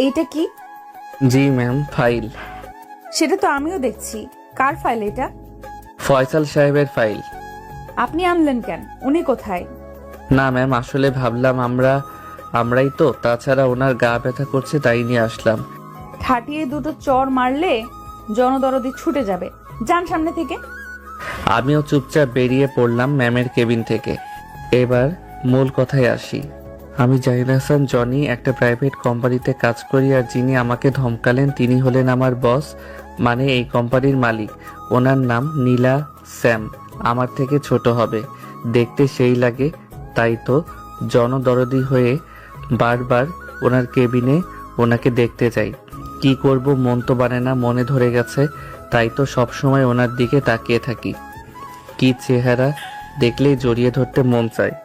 এইটা কি? জি ma'am, file. সেটা তো আমিও দেখছি। কার ফাইল এটা? ফয়সাল সাহেবের ফাইল। আপনি আনলেন কেন? উনি কোথায়? না ম্যাম, আসলে ভাবলাম আমরাই তো, তাছাড়া ওনার গা ব্যথা করছে তাই নিয়ে আসলাম। ঠাটিয়ে দুটো চর মারলে জনদরদি ছুটে যাবে। যান সামনে থেকে। আমিও চুপচাপ বেরিয়ে পড়লাম ম্যামের কেবিন থেকে। এবার মূল কথায় আসি। আমি জাহিদ হাসান জনি, একটা প্রাইভেট কোম্পানিতে কাজ করি, আর যিনি আমাকে ধমকালেন তিনি হলেন আমার বস, মানে এই কোম্পানির মালিক। ওনার নাম নীলা স্যাম। আমার থেকে ছোট হবে, দেখতে সেই লাগে, তাই তো জনদরদি হয়ে বারবার ওনার কেবিনে ওনাকে দেখতে যাই। কি করব, মন তো মানে না, মনে ধরে গেছে, তাই তো সবসময় ওনার দিকে তাকিয়ে থাকি। কি চেহারা, দেখলেই জড়িয়ে ধরতে মন চায়,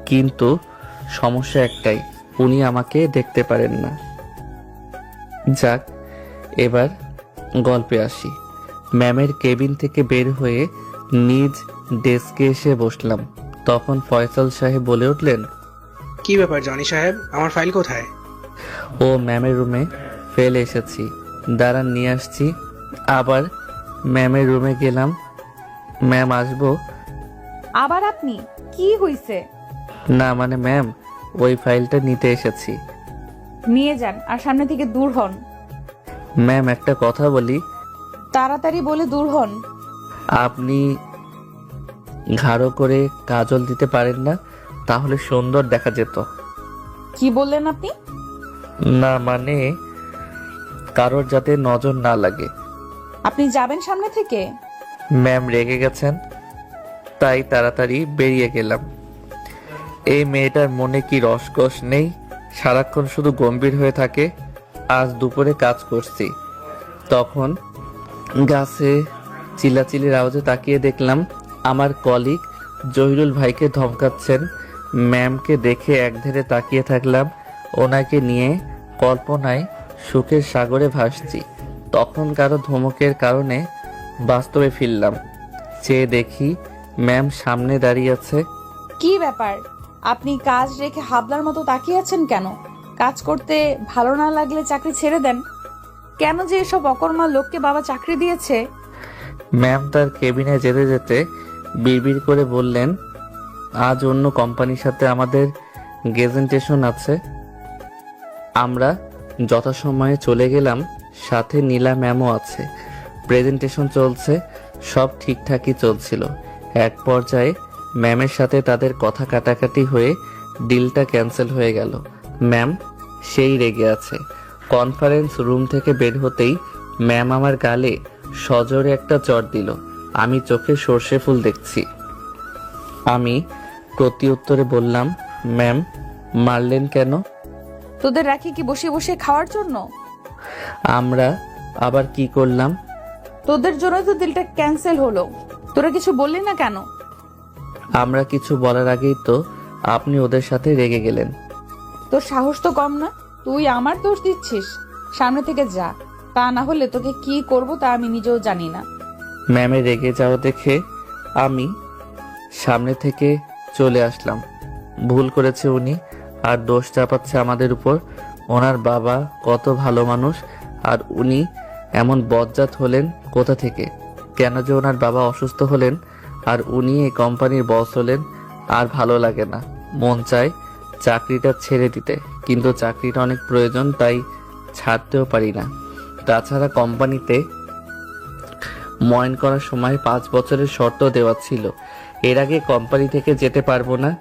কিন্তু সমস্যা একটাই, উনি আমাকে দেখতে পারেন না। যাক, এবার গল্পে আসি। ম্যামের কেবিন থেকে বের হয়ে নিজ ডেস্কে এসে বসলাম। তখন ফয়সাল সাহেব বলে উঠলেন, কি ব্যাপার জনি সাহেব, আমার ফাইল কোথায়? ও ম্যামের রুমে ফেলে এসেছি, দাঁড়ান নিয়ে আসছি। আবার ম্যামের রুমে গেলাম। ম্যাম আসবো? আবার আপনি? কি হইছে? না মানে ম্যাম, ওই ফাইলটা নিতে এসেছি। নিয়ে যান আর সামনে থেকে দূর হন। ম্যাম একটা কথা বলি। তাড়াতাড়ি বলে দূর হন। আপনি ঘাড়ো করে কাজল দিতে পারেন না? তাহলে সুন্দর দেখা যেত। কি বললেন আপনি? না মানে কারোর যাতে নজর না লাগে। আপনি যাবেন সামনে থেকে? ম্যাম রেগে গেছেন, তাই তাড়াতাড়ি বেরিয়ে গেলাম। এই মেয়েটার মনে কি রসকস নেই, সারাক্ষণ শুধু গম্ভীর হয়ে থাকে। আজ দুপুরে কাজ করছি, তখন গাছে চিল্লাচিল্লির আওয়াজে তাকিয়ে দেখলাম আমার কলিগ জহিরুল ভাইকে ধমকাচ্ছেন। ম্যামকে দেখে একধারে তাকিয়ে থাকলাম, ওনাকে নিয়ে কল্পনায় সুখের সাগরে ভাসছি। তখন কারো ধমকের কারণে বাস্তবে ফিরলাম, চেয়ে দেখি ম্যাম সামনে দাঁড়িয়ে আছে। কি ব্যাপার? আপনি কাজ রেখে হাবলার মতো তাকিয়ে আছেন কেন? কাজ করতে ভালো না লাগলে চাকরি ছেড়ে দেন। কেন যে এসব অকর্মা লোককে বাবা চাকরি দিয়েছে? ম্যাম তার কেবিনে যেতে যেতে বিড়বিড় করে বললেন, আজ অন্য কোম্পানির সাথে আমাদের প্রেজেন্টেশন আছে। আমরা যথাসময়ে চলে গেলাম, সাথে নীলা ম্যামও আছে। প্রেজেন্টেশন চলছে, সব ঠিকঠাকই চলছিল। এক পর্যায়ে ম্যামের সাথে তাদের কথা কাটাকাটি হয়ে ডিলটা ক্যান্সেল হয়ে গেল। ম্যাম সেই রেগে আছে। কনফারেন্স রুম থেকে বের হতেই ম্যাম আমার গালে সজোরে একটা চড় দিল। আমি চোখে সর্ষে ফুল দেখছি। আমি প্রতি উত্তরে বললাম, ম্যাম মারলেন কেন? তোদের রাখি কি বসে বসে খাওয়ার জন্য? আমরা আবার কি করলাম? তোদের জন্য তো দিলটা ক্যান্সেল হলো। তোরা কিছু বললি না কেন? আমরা কিছু বলার আগেই তো আপনি ওদের সাথে রেগে গেলেন। তোর সাহস তো কম না, তুই আমার দোষ দিচ্ছিস। সামনে থেকে যা, তা না হলে তোকে কি করব তা আমি নিজেও জানি না। ম্যামে রেগে যাওয়া দেখে আমি সামনে থেকে চলে আসলাম। ভুল করেছে উনি, আর দোষ চাপাচ্ছে আমাদের উপর। ওনার বাবা কত ভালো মানুষ, আর উনি এমন বজ্জাত হলেন কোথা থেকে? কেন যে ওনার বাবা অসুস্থ হলেন আর উনি এই কোম্পানির বস হলেন? আর ভালো লাগে না, মন চায় চাকরিটা ছেড়ে দিতে, কিন্তু চাকরিটা অনেক প্রয়োজন, তাই ছাড়তেও পারি না। তাছাড়া কোম্পানিতে ময়ন করার সময় 5 বছরের শর্ত দেওয়া ছিল। এর আগে কোম্পানি থেকে যেতে পারবো না।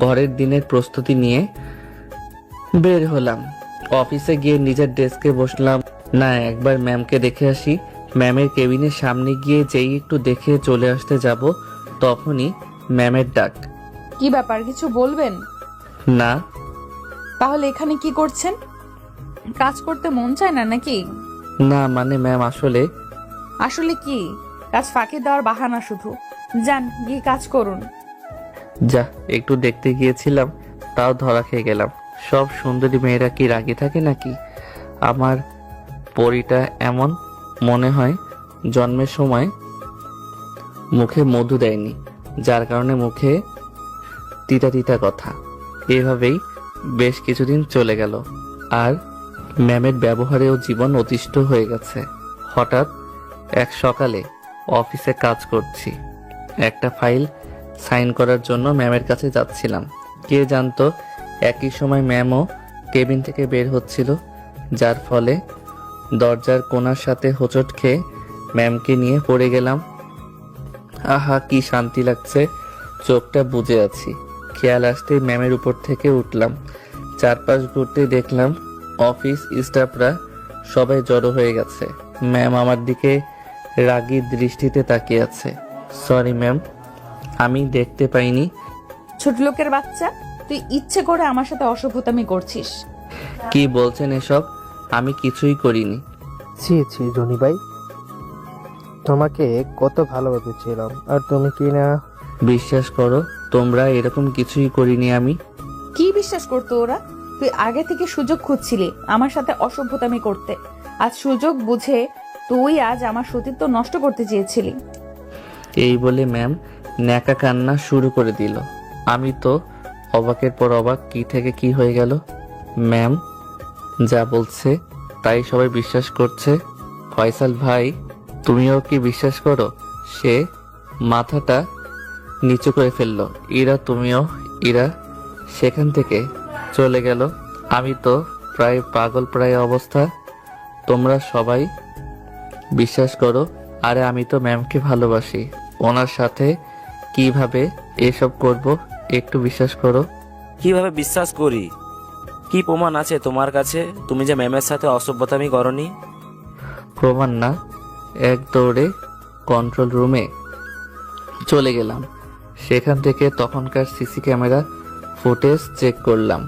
ঘরের দিনের প্রস্তুতি নিয়ে বের হলাম। অফিসে গিয়ে নিজের ডেস্কে বসলাম। না, একবার ম্যামকে দেখে আসি। ম্যামের কেবিনের সামনে গিয়ে যেই একটু দেখে চলে আসতে যাব, তখনই ম্যামের ডাক। কি ব্যাপার, কিছু বলবেন? না। তাহলে এখানে কি করছেন? কাজ করতে মন চায় না নাকি? না মানে ম্যাম আসলে আসলে কি? কাজ ফাঁকি দেওয়ার বাহানা শুধু। যান গিয়ে কাজ করুন। যা একটু দেখতে গিয়েছিলাম, তাও ধরা খেয়ে গেলাম। সব সুন্দরী মেয়েরা কি রাগী থাকে নাকি? আমার পরিটা এমন, মনে হয় জন্মের সময় মুখে মধু দেয়নি, যার কারণে মুখে তিতা তিতা কথা। এভাবেই বেশ কিছুদিন চলে গেল, আর ম্যামের ব্যবহারেও জীবন অতিষ্ঠ হয়ে গেছে। হঠাৎ এক সকালে অফিসে কাজ করছি, একটা ফাইল সাইন করার জন্য ম্যামের কাছে যাচ্ছিলাম। কে জানতো একই সময় ম্যামও কেবিন থেকে বের হচ্ছিল, যার ফলে দরজার কোণার সাথে হোঁচট খেয়ে ম্যামকে নিয়ে পড়ে গেলাম। আহা, কি শান্তি লাগছে, চোখটা বুজে আছি। খেয়াল আসতেই ম্যামের উপর থেকে উঠলাম। চারপাশ ঘুরতে দেখলাম অফিস স্টাফরা সবাই জড়ো হয়ে গেছে। ম্যাম আমার দিকে রাগী দৃষ্টিতে তাকিয়ে আছে। সরি ম্যাম, আমি দেখতে পাইনি। ছোট লোকের বাচ্চা, তুই ইচ্ছে করে আমার সাথে অসভ্যতামি করছিস। কি বলছেন এসব? আমি কিছুই করিনি। ছি ছি জনি ভাই, তোমাকে কত ভালো ভেবেছিলাম, আর তুমি কি না। বিশ্বাস করো, তোমরা এরকম কিছুই করিনি আমি। কি বিশ্বাস করতো ওরা? তুই আগে থেকে সুযোগ খুঁজছিলি আমার সাথে অসভ্যতামি করতে। আজ সুযোগ বুঝে তুই আজ আমার সতীত্ব নষ্ট করতে চেয়েছিলি। এই বলে ম্যাম ন্যাকা কান্না শুরু করে দিল। আমি তো অবাকের পর অবাক, কি থেকে কি হয়ে গেল। ম্যাম যা বলছে তাই সবাই বিশ্বাস করছে। ফয়সাল ভাই, তুমিও কি বিশ্বাস করো? সে মাথাটা নিচু করে ফেললো। ইরা, তুমিও? ইরা সেখান থেকে চলে গেল। আমি তো প্রায় পাগল প্রায় অবস্থা। তোমরা সবাই বিশ্বাস করো, আরে আমি তো ম্যামকে ভালোবাসি। ওনার সাথে কিভাবে এসব করব, একটু বিশ্বাস করো। কিভাবে বিশ্বাস করি? কি প্রমাণ আছে তোমার কাছে তুমি যে ম্যামের সাথে অসভ্যতামি করনি? প্রমাণ না, এক দৌড়ে কন্ট্রোল রুমে চলে গেলাম। সেখান থেকে তখনকার সিসি ক্যামেরা ফুটেজ চেক করলাম।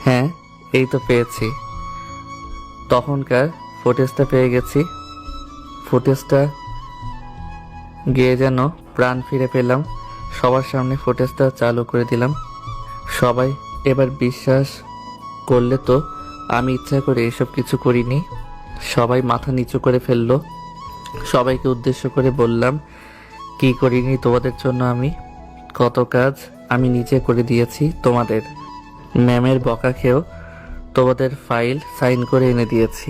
হ্যাঁ, এই তো পেয়েছি। তখনকার ফুটেজটা পেয়ে গেছি। ফুটেজটা গিয়ে যেন প্রাণ ফিরে পেলাম। সবার সামনে ফুটেজটা চালু করে দিলাম। সবাই এবার বিশ্বাস করলে তো আমি ইচ্ছা করে এসব কিছু করিনি। সবাই মাথা নিচু করে ফেললো। সবাইকে উদ্দেশ্য করে বললাম, কি করিনি তোমাদের জন্য আমি? কত কাজ আমি নিজে করে দিয়েছি তোমাদের। ম্যামের বকা খেয়েও তোমাদের ফাইল সাইন করে এনে দিয়েছি।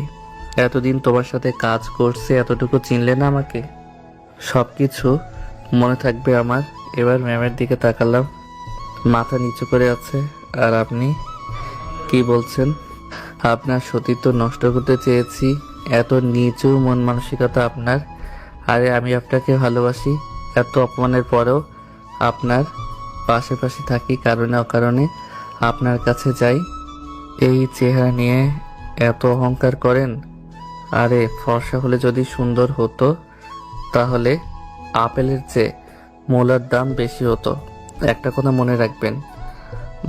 এতদিন তোমার সাথে কাজ করছে, এতটুকু চিনলে না আমাকে? সব কিছু মনে থাকবে আমার। এবার ম্যামের দিকে তাকালাম, মাথা নিচু করে আছে। আর আপনি কি বলছেন? আপনার সতীত্ব নষ্ট করতে চেয়েছি, এত নিচু মন মানসিকতা আপনার? আরে আমি আপনাকে ভালোবাসি। এত অপমানের পরেও আপনার পাশাপাশি থাকি, কারণে অকারণে আপনার কাছে যাই। এই চেহারা নিয়ে এত অহংকার করেন? আরে ফর্সা হলে যদি সুন্দর হতো তাহলে আপেলের চেয়ে মূলার দাম বেশি হতো। একটা কথা মনে রাখবেন,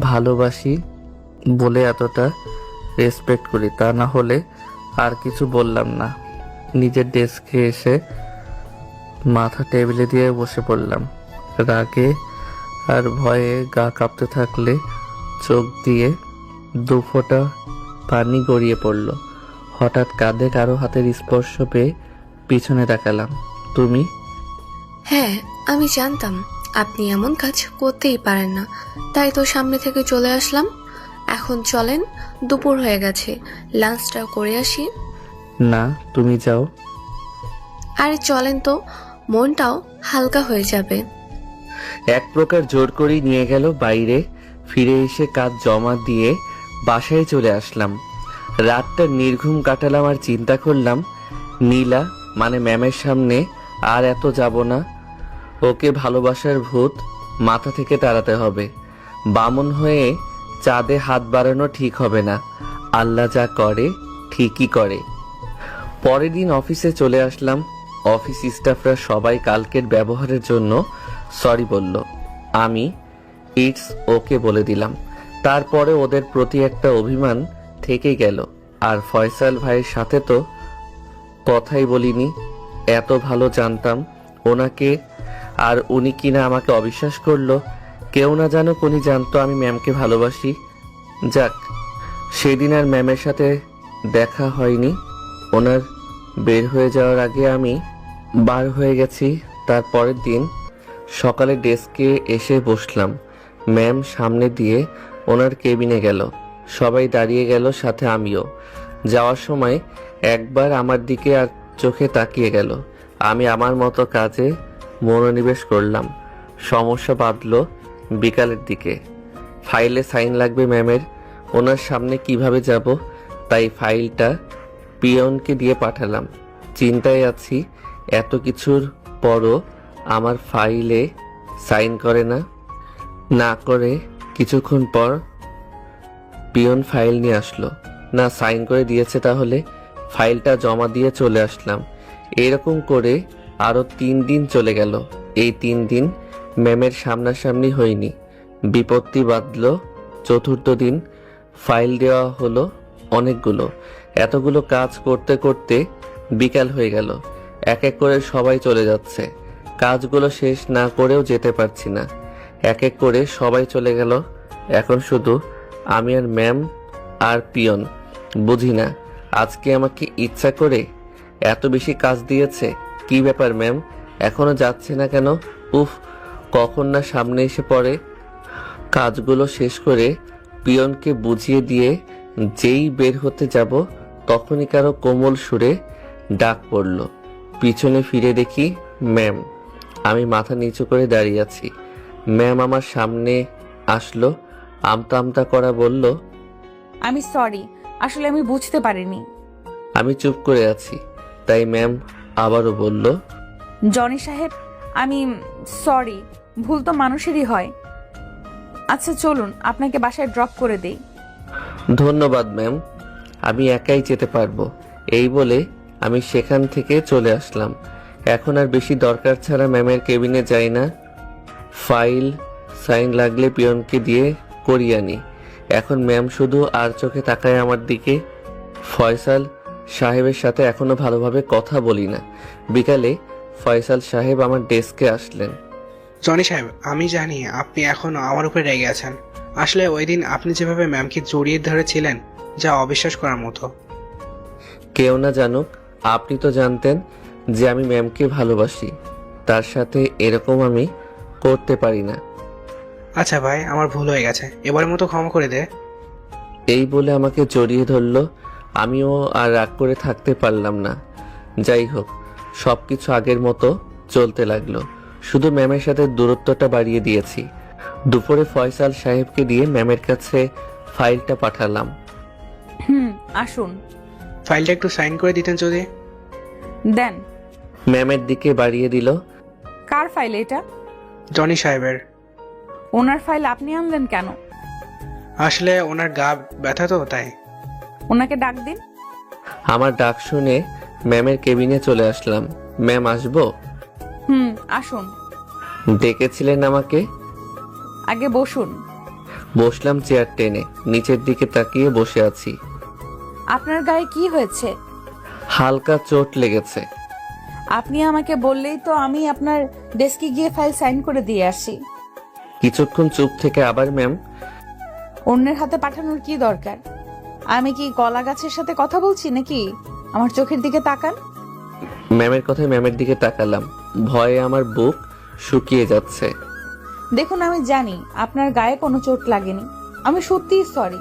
ভালোবাসি বলে এতটা রেসপেক্ট করি, তা না হলে আর কিছু বললাম না। নিজের ডেস্কে এসে মাথা টেবিলে দিয়ে বসে পড়লাম। রাগে আর ভয়ে গা কাঁপতে থাকলে চোখ দিয়ে দুফোঁটা পানি গড়িয়ে পড়ল। হঠাৎ কাঁধে কারো হাতের স্পর্শ পেয়ে পিছনে তাকালাম। তুমি? হ্যাঁ, আমি জানতাম আপনি এমন কাজ করতেই পারেন না, তাই তো সামনে থেকে চলে আসলাম। এখন চলেন, দুপুর হয়ে গেছে, লাঞ্চটা করে আসি। না, তুমি যাও। আরে চলেন তো, মনটাও হালকা হয়ে যাবে। এক প্রকার জোর করেই নিয়ে গেল বাইরে। ফিরে এসে কাজ জমা দিয়ে বাসায় চলে আসলাম। রাতটা নির্ঘুম কাটালাম আর চিন্তা করলাম, নীলা মানে ম্যামের সামনে আর এত যাব না। ওকে ভালোবাসার ভূত মাথা থেকে তাড়াতে হবে। বামন হয়ে চাঁদে হাত বাড়ানো ঠিক হবে না। আল্লাহ যা করে ঠিকই করে। পরের দিন অফিসে চলে আসলাম। অফিস স্টাফরা সবাই কালকের ব্যবহারের জন্য সরি বলল। আমি ইটস ওকে বলে দিলাম। তারপরে ওদের প্রতি একটা অভিমান থেকে গেল। আর ফয়সাল ভাইয়ের সাথে তো কথাই বলিনি। এত ভালো জানতাম ওনাকে, আর উনি কিনা আমাকে অবিশ্বাস করলো। কেউ না জানুক, উনি জানতো আমি ম্যামকে ভালোবাসি। যাক, সেদিন আর ম্যামের সাথে দেখা হয়নি। ওনার বের হয়ে যাওয়ার আগে আমি বার হয়ে গেছি। তার পরের দিন সকালে ডেস্কে এসে বসলাম। ম্যাম সামনে দিয়ে ওনার কেবিনে গেল। সবাই দাঁড়িয়ে গেল, সাথে আমিও। যাওয়ার সময় একবার আমার দিকে আর চোখে তাকিয়ে গেল। আমি আমার মতো কাজে মনোনিবেশ করলাম। সমস্যা বাঁধলো বিকালের দিকে। ফাইলে সাইন লাগবে ম্যামের। ওনার সামনে কিভাবে যাব, তাই ফাইলটা পিয়নকে দিয়ে পাঠালাম। চিন্তায় আছি, এত কিছুর পরও আমার ফাইলে সাইন করে না করে কিছুক্ষণ পর পিয়ন ফাইল নিয়ে আসলো। না সাইন করে দিয়েছে, তাহলে ফাইলটা জমা দিয়ে চলে আসলাম। এরকম করে আরো 3 দিন চলে গেল। এই 3 দিন ম্যামের সামনাসামনি হয়নি। বিপত্তি বাঁধলো 4র্থ দিন। ফাইল দেওয়া হলো অনেকগুলো। এতগুলো কাজ করতে করতে বিকাল হয়ে গেল। এক এক করে সবাই চলে যাচ্ছে। কাজগুলো শেষ না করেও যেতে পারছি না। এক এক করে সবাই চলে গেল। এখন শুধু আমি আর ম্যাম আর পিয়ন। বুঝি না আজকে আমাকে ইচ্ছা করে এত বেশি কাজ দিয়েছে। কি ব্যাপার ম্যাম, এখনো যাচ্ছে না কেন? উফ, কখন না সামনে এসে পড়ে। কাজগুলো শেষ করে পিয়নকে বুঝিয়ে দিয়ে যেই বের হতে যাব, তখনই কারো কোমল সুরে ডাক পড়ল। পিছনে ফিরে দেখি ম্যাম। আমি মাথা নিচু করে দাঁড়িয়ে আছি। ম্যাম আমার সামনে আসলো, আমতা আমতা করা বলল, আমি সরি, আসলে আমি বুঝতে পারিনি। আমি চুপ করে আছি। তাই ম্যাম আবারও বলল, জনি সাহেব, আমি সরি, ভুল তো মানুষেরই হয়। আচ্ছা চলুন, আপনাকে বাসায় ড্রপ করে দেই। ধন্যবাদ ম্যাম, আমি একাই যেতে পারবো। এই বলে আমি সেখান থেকে চলে আসলাম। এখন আর বেশি দরকার ছাড়া ম্যামের কেবিনে যাই না। ফাইল সাইন লাগলে পিয়নকে দিয়ে করিয়ে আনি। এখন ম্যাম শুধু আর চোখে তাকায় আমার দিকে। ফয়সাল সাহেবের সাথে এখনো ভালোভাবে কথা বলি না। বিকালে ফয়সাল সাহেব আমার ডেস্কে আসলেন। জনি সাহেব, আমি জানি আপনি এখনো আমার উপরে রেগে আছেন। আসলে ওই দিন আপনি যেভাবে ম্যামকে জড়িয়ে ধরেছিলেন, যা অবিশ্বাস করার মতো। কেউ না জানুক, আপনি তো জানতেন যে আমি ম্যামকে ভালোবাসি। তার সাথে এরকম আমি করতে পারি না। আচ্ছা ভাই, আমার ভুল হয়ে গেছে, এবারের মতো ক্ষমা করে দে। এই বলে আমাকে জড়িয়ে ধরলো। আমিও আর রাগ করে থাকতে পারলাম না। যাই হোক, সবকিছু আগের মতো চলতে লাগলো। শুধু ম্যামের সাথে দূরত্বটা বাড়িয়ে দিয়েছি। দুপুরে ফয়সাল সাহেবকে দিয়ে ম্যামের কাছে ফাইলটা পাঠালাম। আসুন। ফাইলটা একটু সাইন করে দিতেন যদি। দেন। ম্যামের দিকে বাড়িয়ে দিল। কার ফাইল এটা? জনি সাহেবের। ওনার ফাইল আপনি আনলেন কেন? আসলে ওনার গা ব্যথা তো, তাই। ওনাকে ডাক দিন। আমার ডাক শুনে ম্যামের কেবিনে চলে আসলাম। ম্যাম আসবো? আসুন। ডেকেছিলেন আমাকে? আগে বসুন। বসলাম চেয়ার টেনে। নিচের দিকে তাকিয়ে বসে আছি। আপনার গায়ে কি হয়েছে? হালকা চোট লেগেছে। আপনি আমাকে বললেই তো আমি আপনার ডেস্কে গিয়ে ফাইল সাইন করে দিয়ে আসি। কিছুক্ষণ চুপ থেকে আবার ম্যাম, অন্যের হাতে পাঠানোর কি দরকার? আমি কি কলা গাছের সাথে কথা বলছি নাকি? আমার চোখের দিকে তাকান। ম্যামের কথায় ম্যামের দিকে তাকালাম। ভয়ে আমার বুক শুকিয়ে যাচ্ছে। দেখুন, আমি জানি আপনার গায়ে কোনো চোট লাগেনি। আমি সত্যিই সরি।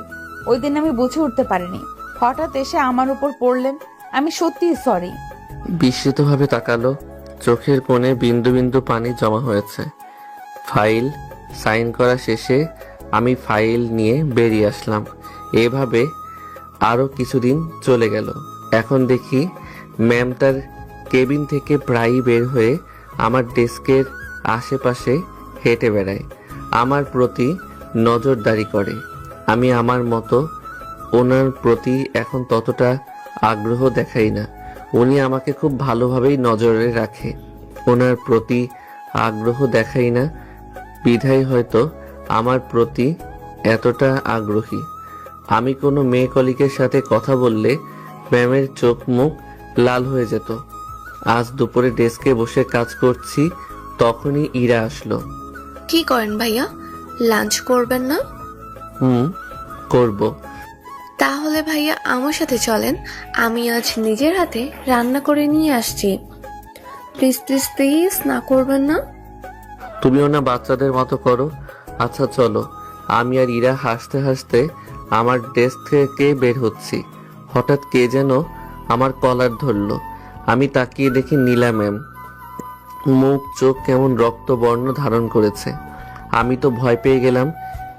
ওই দিন আমি বুঝে উঠতে পারিনি, হঠাৎ এসে আমার উপর পড়লেন। আমি সত্যিই সরি। বিস্মিতভাবে তাকালো। চোখের কোণে বিন্দু বিন্দু পানি জমা হয়েছে। ফাইল সাইন করা শেষে আমি ফাইল নিয়ে বেরিয়ে আসলাম। এভাবে আরো কিছুদিন চলে গেল। এখন দেখি ম্যাম তার কেবিন থেকে প্রায়ই বের হয়ে আমার ডেস্কের আশেপাশে হেঁটে বেড়ায়, আমার প্রতি নজরদারি করে। আমি আমার মতো ওনার প্রতি এখন ততটা আগ্রহ দেখাই না। উনি আমাকে খুব ভালোভাবেই নজরে রাখে। ওনার প্রতি আগ্রহ দেখাই না বিধায় হয়তো আমার প্রতি এতটা আগ্রহী। আমি কোনো মেয়ে কলিগের সাথে কথা বললে ম্যামের চোখ মুখ লাল হয়ে যেত। আজ দুপুরে ডেস্কে বসে কাজ করছি, তখনই ইরা আসলো। কি করেন ভাইয়া? লাঞ্চ করবেন না? করব। তাহলে ভাইয়া আমার সাথে চলেন, আমি আজ নিজের হাতে রান্না করে নিয়ে আসছি। প্লিজ প্লিজ প্লিজ, না করবেন না? তুমিও না বাচ্চাদের মতো করো। আচ্ছা চলো। আমি আর ইরা হাসতে হাসতে আমার ডেস্ক থেকে বের হচ্ছি। হঠাৎ কে যেন আমার কলার ধরলো। আমি তাকিয়ে দেখি নীলা ম্যাম। মুখ চোখ কেমন রক্তবর্ণ ধারণ করেছে। আমি তো ভয় পেয়ে গেলাম,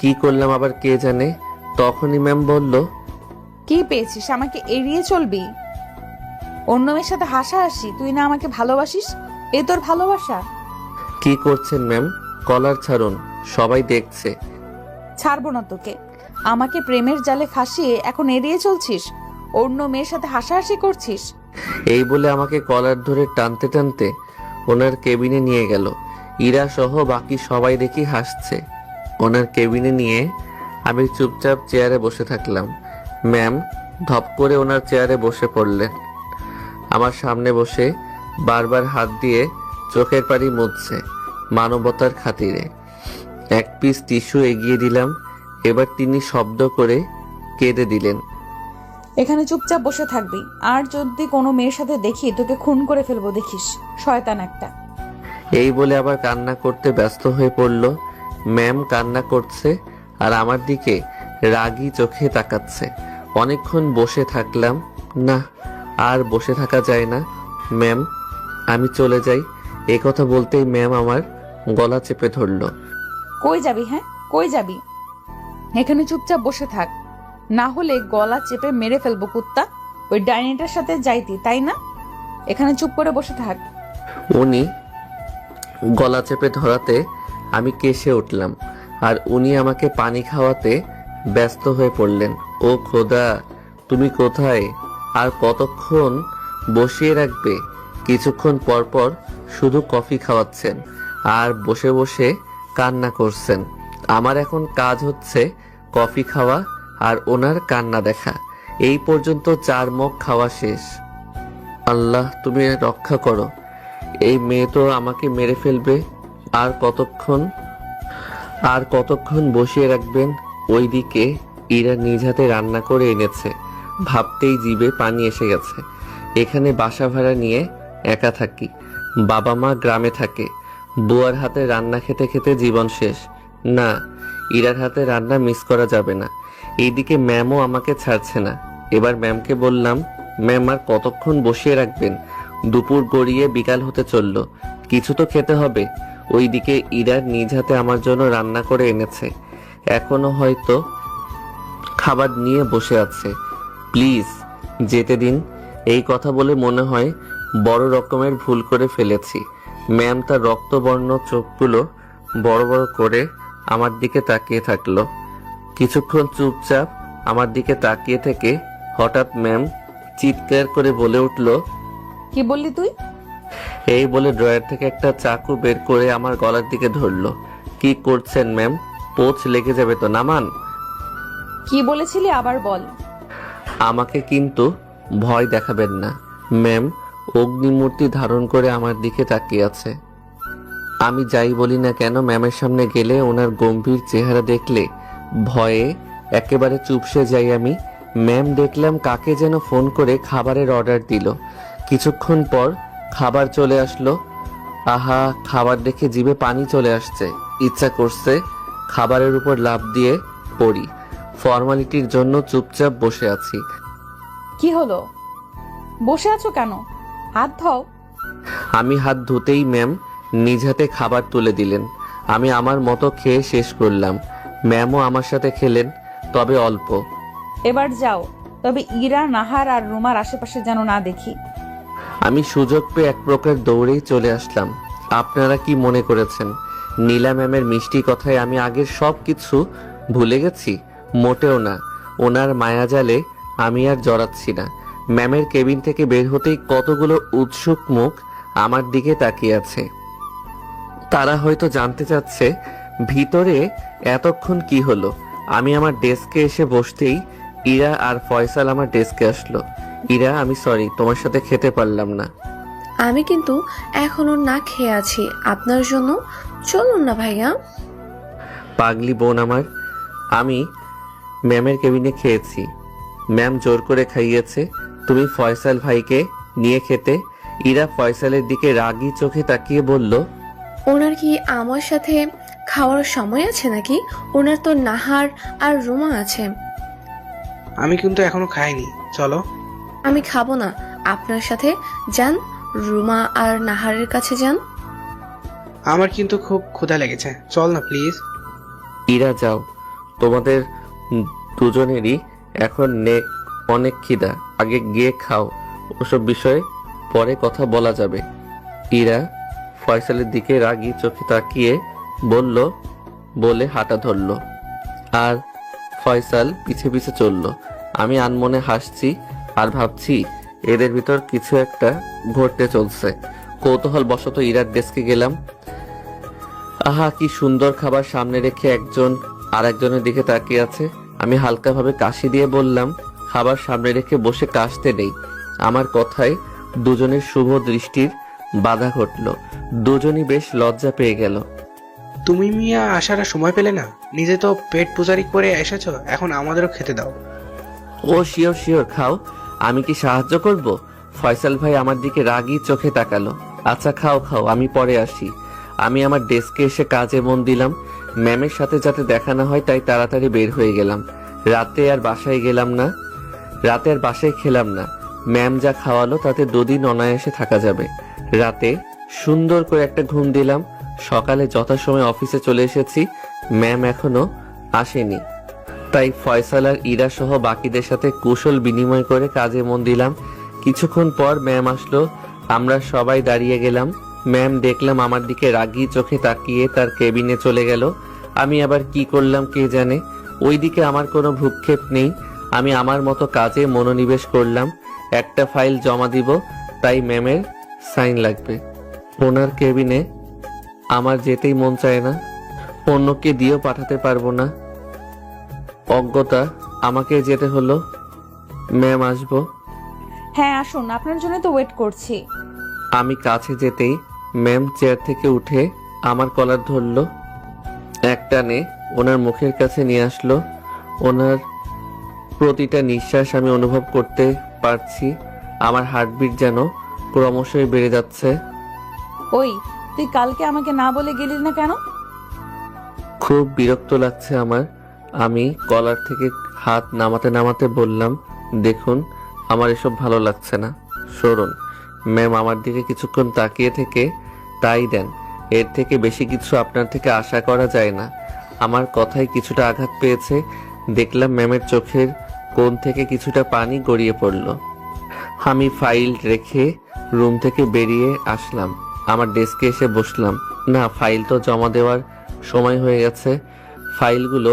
কি করলাম আবার কে জানে। তখনই ম্যাম বলল, কি পেয়েছিস? আমাকে এড়িয়ে চলবি? অন্য মেয়ের সাথে হাসাহাসি? তুই না আমাকে ভালোবাসিস? এ তোর ভালোবাসা? কি করছেন ম্যাম? কলার ছাড়ুন, সবাই দেখছে। ছাড়বো না তোকে। আমাকে প্রেমের জালে ফাঁসিয়ে এখন এড়িয়ে চলছিস? অন্য মেয়ের সাথে হাসাহাসি করছিস? এই বলে আমাকে কলার ধরে টানতে টানতে ওনার কেবিনে নিয়ে গেল। ইরা সহ বাকি সবাই দেখি হাসছে। ওনার কেবিনে নিয়ে আমি চুপচাপ চেয়ারে বসে থাকলাম। ম্যাম ধপ করে ওনার চেয়ারে বসে পড়লেন। আমার সামনে বসে বারবার হাত দিয়ে চোখের পানি মুছছে মানবতার খাতিরে। এক পিস টিস্যু এগিয়ে দিলাম। এবার তিনি শব্দ করে কেঁদে দিলেন। এখানে চুপচাপ বসে থাকবি, আর যদি কোনো মেয়ের সাথে দেখি তোকে খুন করে ফেলবো, দেখিস। শয়তান একটা। এই বলে আবার কান্না করতে ব্যস্ত হয়ে পড়ল। ম্যাম কান্না করছে আর আমার দিকে রাগী চোখে তাকাচ্ছে। অনেকক্ষণ বসে থাকলাম। না, আর বসে থাকা যায় না। ম্যাম আমি চলে যাই। এই কথা বলতেই ম্যাম আমার গলা চেপে ধরল। কই যাবি? হ্যাঁ, কই যাবি? এখানে চুপচাপ বসে থাক, না হলে গলা চেপে মেরে ফেলবো কুত্তা। ওই ডাইনিটার সাথে যাইতি, তাই না? এখানে চুপ করে বসে থাক। উনি গলা চেপে ধরাতে আমি কেসে উঠলাম আর উনি আমাকে পানি খাওয়াতে ব্যস্ত হয়ে পড়লেন। ও খোদা, তুমি কোথায়? আর কতক্ষণ বসিয়ে রাখবে? কিছুক্ষণ পর পর শুধু কফি খাওয়াচ্ছেন আর বসে বসে কান্না করছেন। আমার এখন কাজ হচ্ছে কফি খাওয়া আর ওনার কান্না দেখা। এই পর্যন্ত 4 মগ খাওয়া শেষ। আল্লাহ তুমি রক্ষা করো, এই মেয়ে তো আমাকে মেরে ফেলবে। আর কতক্ষণ বসিয়ে রাখবেন? ওইদিকে ইরা নিজ হাতে রান্না করে এনেছে। ভাবতেই জিভে পানি এসে গেছে। এখানে বাসা ভাড়া নিয়ে একা থাকি। বাবা মা গ্রামে থাকে। বুয়ার হাতে রান্না খেতে খেতে জীবন শেষ। না, ইরার হাতে রান্না মিস করা যাবে না। এইদিকে ম্যামও আমাকে ছাড়ছে না। এবার ম্যামকে বললাম, ম্যাম আর কতক্ষণ বসিয়ে রাখবেন? দুপুর গড়িয়ে বিকাল হতে চলল, কিছু তো খেতে হবে। ওইদিকে ইরার নিজ হাতে আমার জন্য রান্না করে এনেছে, এখনো হয়তো খাবার নিয়ে বসে আছে। প্লিজ যেতে দিন। এই কথা বলে মনে হয় বড় রকমের ভুল করে ফেলেছি। ম্যাম তার রক্তবর্ণ চোখগুলো বড় বড় করে আমার দিকে তাকিয়ে থাকলো। কিছুক্ষণ চুপচাপ আমার দিকে তাকিয়ে থেকে হঠাৎ ম্যাম চিৎকার করে বলে উঠল, কি বললি তুই? এই বলে ড্রয়ার থেকে একটা চাকু বের করে আমার গলার দিকে ধরলো। কি করছেন ম্যাম? পোচ লেগে যাবে তো, নামান। কি বলেছিলি আবার বল। আমাকে কিন্তু ভয় দেখাবেন না। ম্যাম অগ্নিমূর্তি ধারণ করে আমার দিকে তাকিয়ে আছে। আমি যাই বলি না কেন, ম্যামের সামনে গেলে ওনার গম্ভীর চেহারা দেখলে ভয়ে একেবারে চুপসে যাই আমি। ম্যাম দেখলাম কাকে যেন ফোন করে খাবারের অর্ডার দিল। কিছুক্ষণ পর খাবার চলে আসলো। আহা, খাবার দেখে জিভে পানি চলে আসছে। ইচ্ছা করছে খাবারের উপর লাফ দিয়ে পড়ি। ফর্মালিটির জন্য চুপচাপ বসে আছি। কি হলো? বসে আছো কেন? হাত ধোও। আমি হাত ধুতেই ম্যাম নিজ হাতে খাবার তুলে দিলেন। আমি আমার মতো খেয়ে শেষ করলাম। ম্যামও আমার সাথে খেলেন, তবে অল্প। এবার যাও, তবে ইরা, নাহার আর রুমার আশেপাশে যেন না দেখি। আমি সুযোগ পেয়ে এক প্রকার দৌড়েই চলে আসলাম। আপনারা কি মনে করেছেন নীলা ম্যামের মিষ্টি কথায় আমি আগের সব কিছু ভুলে গেছি? মোটেও না। ওনার মায়াজালে আমি আর জড়াচ্ছি না। ম্যামের কেবিন থেকে বের হতেই কতগুলো উৎসুক মুখ আমার দিকে তাকিয়ে আছে। তারা হয়তো জানতে চাচ্ছে ভিতরে এতক্ষণ কি হলো। আমি আমার ডেস্কে এসে বসতেই ইরা আর ফয়সাল আমার ডেস্কে আসলো। ইরা, আমি সরি, তোমার সাথে খেতে পারলাম না। আমি কিন্তু এখনো না খেয়ে আছি আপনার জন্য। চলুন না ভাইয়া। পাগলি বোন আমার, আমি ম্যামের কেবিনে খেয়েছি। ম্যাম জোর করে খাইয়েছে। তুমি ফয়সাল ভাইকে নিয়ে খেতে। ইরা ফয়সালের দিকে রাগী চোখে তাকিয়ে বলল, ওনার কি আমার সাথে খাওয়ার সময় আছে নাকি? ওনার তো নাহার আর রুমা আছে। আমি কিন্তু এখনো খাইনি, চলো। আমি খাবো না, আপনার সাথে যান, রুমা আর নাহারের কাছে যান। আমার কিন্তু খুব ক্ষুধা লেগেছে, চল না প্লিজ। ইরা যাও, তোমাদের দুজনেরই এখন অনেক খিদা, আগে গিয়ে খাও, ওসব বিষয়ে পরে কথা বলা যাবে। ইরা ফয়সালের দিকে রাগী চোখে তাকিয়ে বলল, বলে হাঁটা ধরল আর ফয়সাল পিছে পিছে চলল। আমি আনমনে হাসছি আর ভাবছি এদের ভিতর কিছু একটা ঘটতে চলছে। কৌতূহল বশত ইরার ডেস্কে গেলাম। আহা, কি সুন্দর খাবার সামনে রেখে একজন আর একজনের দিকে তাকিয়ে আছে। আমি হালকাভাবে কাশি দিয়ে বললাম, খাবার সামনে রেখে বসে কাশতে নেই। আমার কথায় দুজনের শুভ দৃষ্টির বাধা ঘটল। দুজনই বেশ লজ্জা পেয়ে গেল। তুমি মিয়া আসার আর সময় পেলে না? নিজে তো পেট পূজারি করে এসেছো, এখন আমাদেরও খেতে দাও। ও শিওর শিওর, খাও, আমি কি সাহায্য করব? ফয়সাল ভাই আমার দিকে রাগী চোখে তাকালো। আচ্ছা খাও খাও, আমি পরে আসি। আমি আমার ডেস্কে এসে কাজে মন দিলাম। ম্যামের সাথে যাতে দেখা না হয় তাই তাড়াতাড়ি বের হয়ে গেলাম। রাতে আর বাসায় খেলাম না। ম্যাম যা খাওয়ালো তাতে দুদিন অনায়াসে থাকা যাবে। রাতে সুন্দর করে একটা ঘুম দিলাম। সকালে যথাসময়ে অফিসে চলে এসেছি। ম্যাম এখনো আসেনি, তাই ফয়সাল আর ইরা সহ বাকিদের সাথে কুশল বিনিময় করে কাজে মন দিলাম। কিছুক্ষণ পর ম্যাম আসলো, আমরা সবাই দাঁড়িয়ে গেলাম। ম্যাম দেখলাম আমার দিকে রাগী চোখে তাকিয়ে তার কেবিনে চলে গেল। আমি আবার কি করলাম কে জানে। ওইদিকে আমার কোনো ভ্রুক্ষেপ নেই। আমি আমার মতো কাজে মনোনিবেশ করলাম। একটা ফাইল জমা দিব, তাই ম্যামের সাইন লাগবে। ওনার কেবিনে আমার যেতেই মন চায় না, অন্যকে দিয়েও পাঠাতে পারবো না। অজ্ঞতা, আমাকে যেতে হলো। ম্যাম আসবো? হ্যাঁ আসুন, আপনার জন্য তো ওয়েট করছি। আমি কাছে যেতেই ম্যাম চেয়ার থেকে উঠে আমার কলার ধরলো, একটানে ওনার মুখের কাছে নিয়ে আসলো। ওনার প্রতিটা নিঃশ্বাস আমি অনুভব করতে পারছি। আমার হার্টবিট যেন ক্রমশই বেড়ে যাচ্ছে। ওই, তুই কালকে আমাকে না বলে গেলি না কেন? খুব বিরক্ত লাগছে আমার। আমি কলার থেকে হাত নামাতে নামাতে বললাম, দেখুন আমার এসব ভালো লাগছে না, সরুন। ম্যাম আমার দিকে কিছুক্ষণ তাকিয়ে থেকে তাই দেন, এর থেকে বেশি কিছু আপনার থেকে আশা করা যায় না। আমার কথায় কিছুটা আঘাত পেয়েছে। দেখলাম ম্যামের চোখের কোণ থেকে কিছুটা পানি গড়িয়ে পড়ল। আমি ফাইল রেখে রুম থেকে বেরিয়ে আসলাম। আমার ডেস্কে এসে বসলাম। না, ফাইল তো জমা দেওয়ার সময় হয়ে গেছে। ফাইলগুলো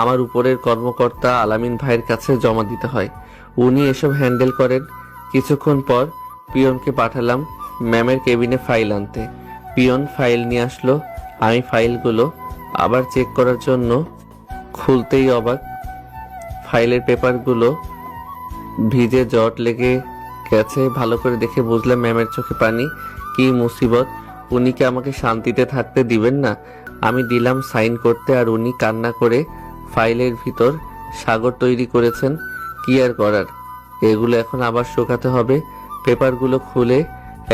আমার উপরের কর্মকর্তা আলামিন ভাইয়ের কাছে জমা দিতে হয়, উনি এসব হ্যান্ডেল করেন। কিছুক্ষণ পর পিয়নকে পাঠালাম ম্যামের কেবিনে ফাইল আনতে। পিয়ন ফাইল নিয়ে আসলো। আমি ফাইলগুলো আবার চেক করার জন্য খুলতেই অবাক, ফাইলের পেপারগুলো ভিজে জট লেগে গেছে। ভালো করে দেখে বুঝলাম ম্যামের চোখে পানি। কি মুসিবত, উনি কি আমাকে শান্তিতে থাকতে দিবেন না? আমি দিলাম সাইন করতে আর উনি কান্না করে ফাইলের ভিতর সাগর তৈরি করেছেন। কি আর করার, এগুলো এখন আবার শুকাতে হবে। পেপারগুলো খুলে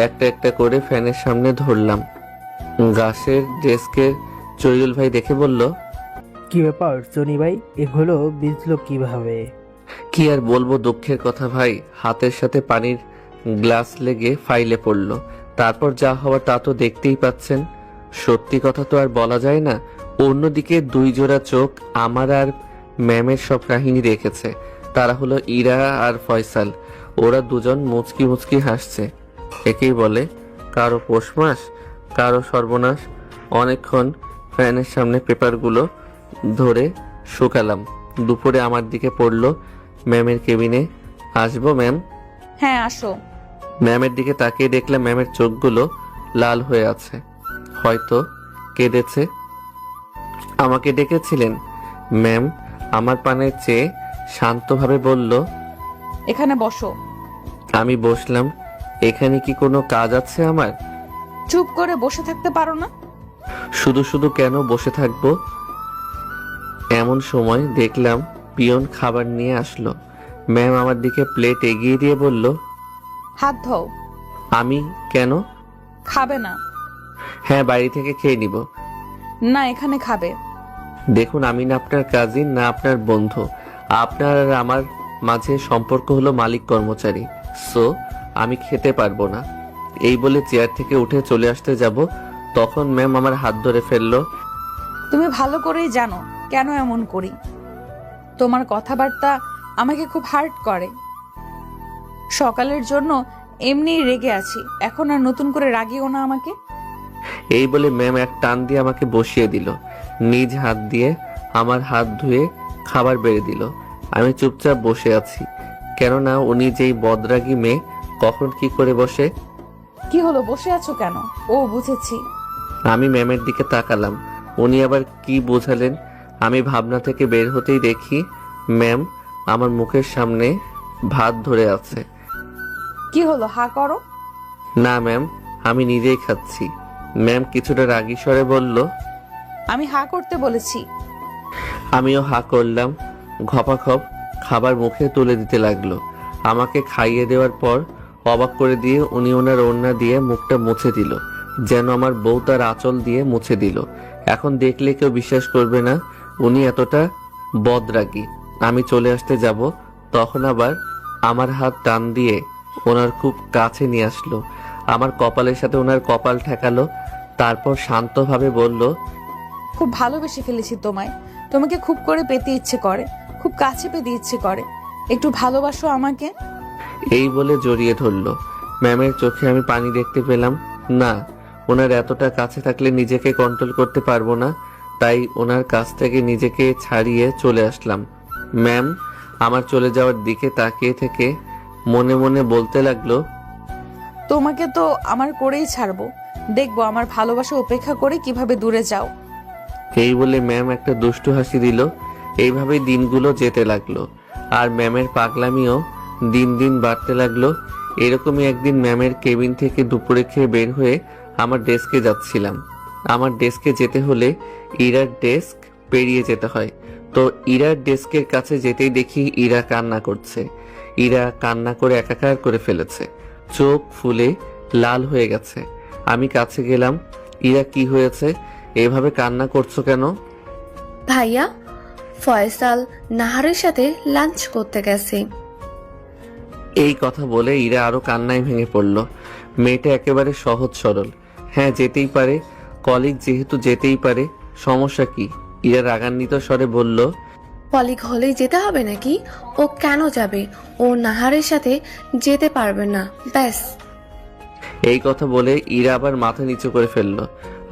একটা একটা করে ফ্যানের সামনে ধরলাম। গাছের ডেস্কের জয়ুল ভাই দেখে বলল, কি ব্যাপার জনি ভাই, এগুলো বিজলো কিভাবে? কি আর বলবো, দুঃখের কথা ভাই। হাতের সাথে পানির গ্লাস লেগে ফাইলে পড়লো। তারপর যা হওয়ার তা তো দেখতেই পাচ্ছেন। সত্যি কথা তো আর বলা যায় না। অন্যদিকে দুই জোড়া চোখ আমার আর ম্যামের সব কাহিনী রেখেছে। তারা হলো ইরা আর ফয়সাল। ওরা দুজন মুচকি মুচকি হাসছে। একেই বলে কারো পৌষ মাস, কারো সর্বনাশ। অনেকক্ষণ ফ্যানের সামনে পেপারগুলো ধরে শুকালাম। দুপুরে আমার দিকে পড়লো, ম্যামের কেবিনে আসবো ম্যাম? হ্যাঁ আসো। ম্যামের দিকে তাকিয়ে দেখলাম ম্যামের চোখগুলো লাল হয়ে আছে, হয়তো কেঁদেছে। আমাকে ডেকেছিলেন? ম্যাম আমার পানে চেয়ে শান্তভাবে বলল, এখানে বসো। আমি বসলাম। এখানে কি কোনো কাজ আছে আমার? চুপ করে বসে থাকতে পারো না? শুধু শুধু কেন বসে থাকবো? এমন সময় দেখলাম পিয়ন খাবার নিয়ে আসলো। ম্যাম আমার দিকে প্লেট এগিয়ে দিয়ে বলল, হাত ধোও। আমি কেন? খাবে না? হ্যাঁ, বাড়ি থেকে খেয়ে নিব। না, এখানে খাবে। দেখুন আমি না আপনার কাজিন না আপনার বন্ধু। আপনার আর আমার মাঝে সম্পর্ক হলো মালিক কর্মচারী, সো আমি খেতে পারবো না। এই বলে চেয়ার থেকে উঠে চলে আসতে যাব, তখন ম্যাম আমার হাত ধরে ফেললো। তুমি ভালো করেই জানো কেন এমন করি। তোমার কথাবার্তা আমাকে খুব হার্ট করে। সকালের জন্য এমনিই রেগে আছি, এখন আর নতুন করে রাগিও না আমাকে। এই বলে ম্যাম এক টান দিয়ে আমাকে বসিয়ে দিল। নিজ হাত দিয়ে আমার হাত ধুয়ে খাবার বেড়ে দিল। আমি চুপচাপ বসে আছি, কেননা উনি যেই বদরাগী মেয়ে কখন কি করে বসে। কি হলো, বসে আছো কেন? ও বুঝেছি। আমি ম্যামের দিকে তাকালাম, উনি আবার কি বোঝালেন। আমি ভাবনা থেকে বের হতেই দেখি ম্যাম আমার মুখের সামনে ভাত ধরে আছে। কি হলো, হা করো। না ম্যাম, আমি নিজেই খাচ্ছি। ম্যাম কিছুটা রাগী স্বরে বলল। আমি হা করতে বলেছি। আমিও হা করলাম। ঘপাঘপ খাবার মুখে তুলে দিতে লাগলো। আমাকে খাইয়ে দেওয়ার পর অবাক করে দিয়ে উনি ওনার ওড়না দিয়ে মুখটা মুছে দিল, যেন আমার বউ তার আঁচল দিয়ে মুছে দিল। এখন দেখলে কেউ বিশ্বাস করবে না উনি এতটা বদরাগী। আমি চলে আসতে যাব, তখন আবার আমার হাত টান দিয়ে ওনার খুব কাছে নিয়ে আসলো। আমার কপালের সাথে ওনার কপাল ঠেকালো, তারপর শান্তভাবে বলল, খুব ভালোবেসে ফেলেছি তোমায়। তোমাকে খুব করে পেতে ইচ্ছে করে, খুব কাছে পেতে ইচ্ছে করে। একটু ভালোবাসো আমাকে। এই বলে জড়িয়ে ধরলো। ম্যামের চোখে আমি পানি দেখতে পেলাম না। ওনার এতটা কাছে থাকলে নিজেকে কন্ট্রোল করতে পারবো না, তাই ওনার কাছ থেকে নিজেকে ছাড়িয়ে চলে আসলাম। ম্যাম আমার চলে যাওয়ার দিকে তাকিয়ে থেকে মনে মনে বলতে লাগলো, তোমাকে তো আমার করেই ছাড়বো, দেখবো আমার ভালোবাসা উপেক্ষা করে কিভাবে দূরে যাও। এই বলে ম্যাম একটা দুষ্টু হাসি দিল। এইভাবেই দিনগুলো যেতে লাগলো, আর ম্যামের পাগলামিও দিন দিন বাড়তে লাগলো। এরকমই একদিন ম্যামের কেবিন থেকে দুপুরে খেয়ে বের হয়ে আমার ডেস্কে যাচ্ছিলাম। আমার ডেস্কে যেতে হলে ইরার ডেস্ক পেরিয়ে যেতে হয়, তো ইরার ডেস্কের কাছে যেতেই দেখি ইরা কান্না করছে। ইরা কান্না করে একাকার করে ফেলেছে, চোখ ফুলে লাল হয়ে গেছে। আমি কাছে গেলাম, ইরা কি হয়েছে, এভাবে কান্না করছো কেন? ভাইয়া, ফয়সাল নাহারের সাথে লাঞ্চ করতে গেছে। এই কথা বলে ইরা আরো কান্নায় ভেঙে পড়ল। মেয়েটা একেবারে সহজ সরল, হ্যাঁ যেতেই পারে, কলিগ যেহেতু যেতেই পারে, সমস্যা কি? ইরা রাগান্বিত স্বরে বলল, কলিগ হলেই যেতে হবে নাকি? ও কেন যাবে? ও নাহারের সাথে যেতে পারবে না, ব্যাস। এই কথা বলে ইরা আবার মাথা নিচু করে ফেললো।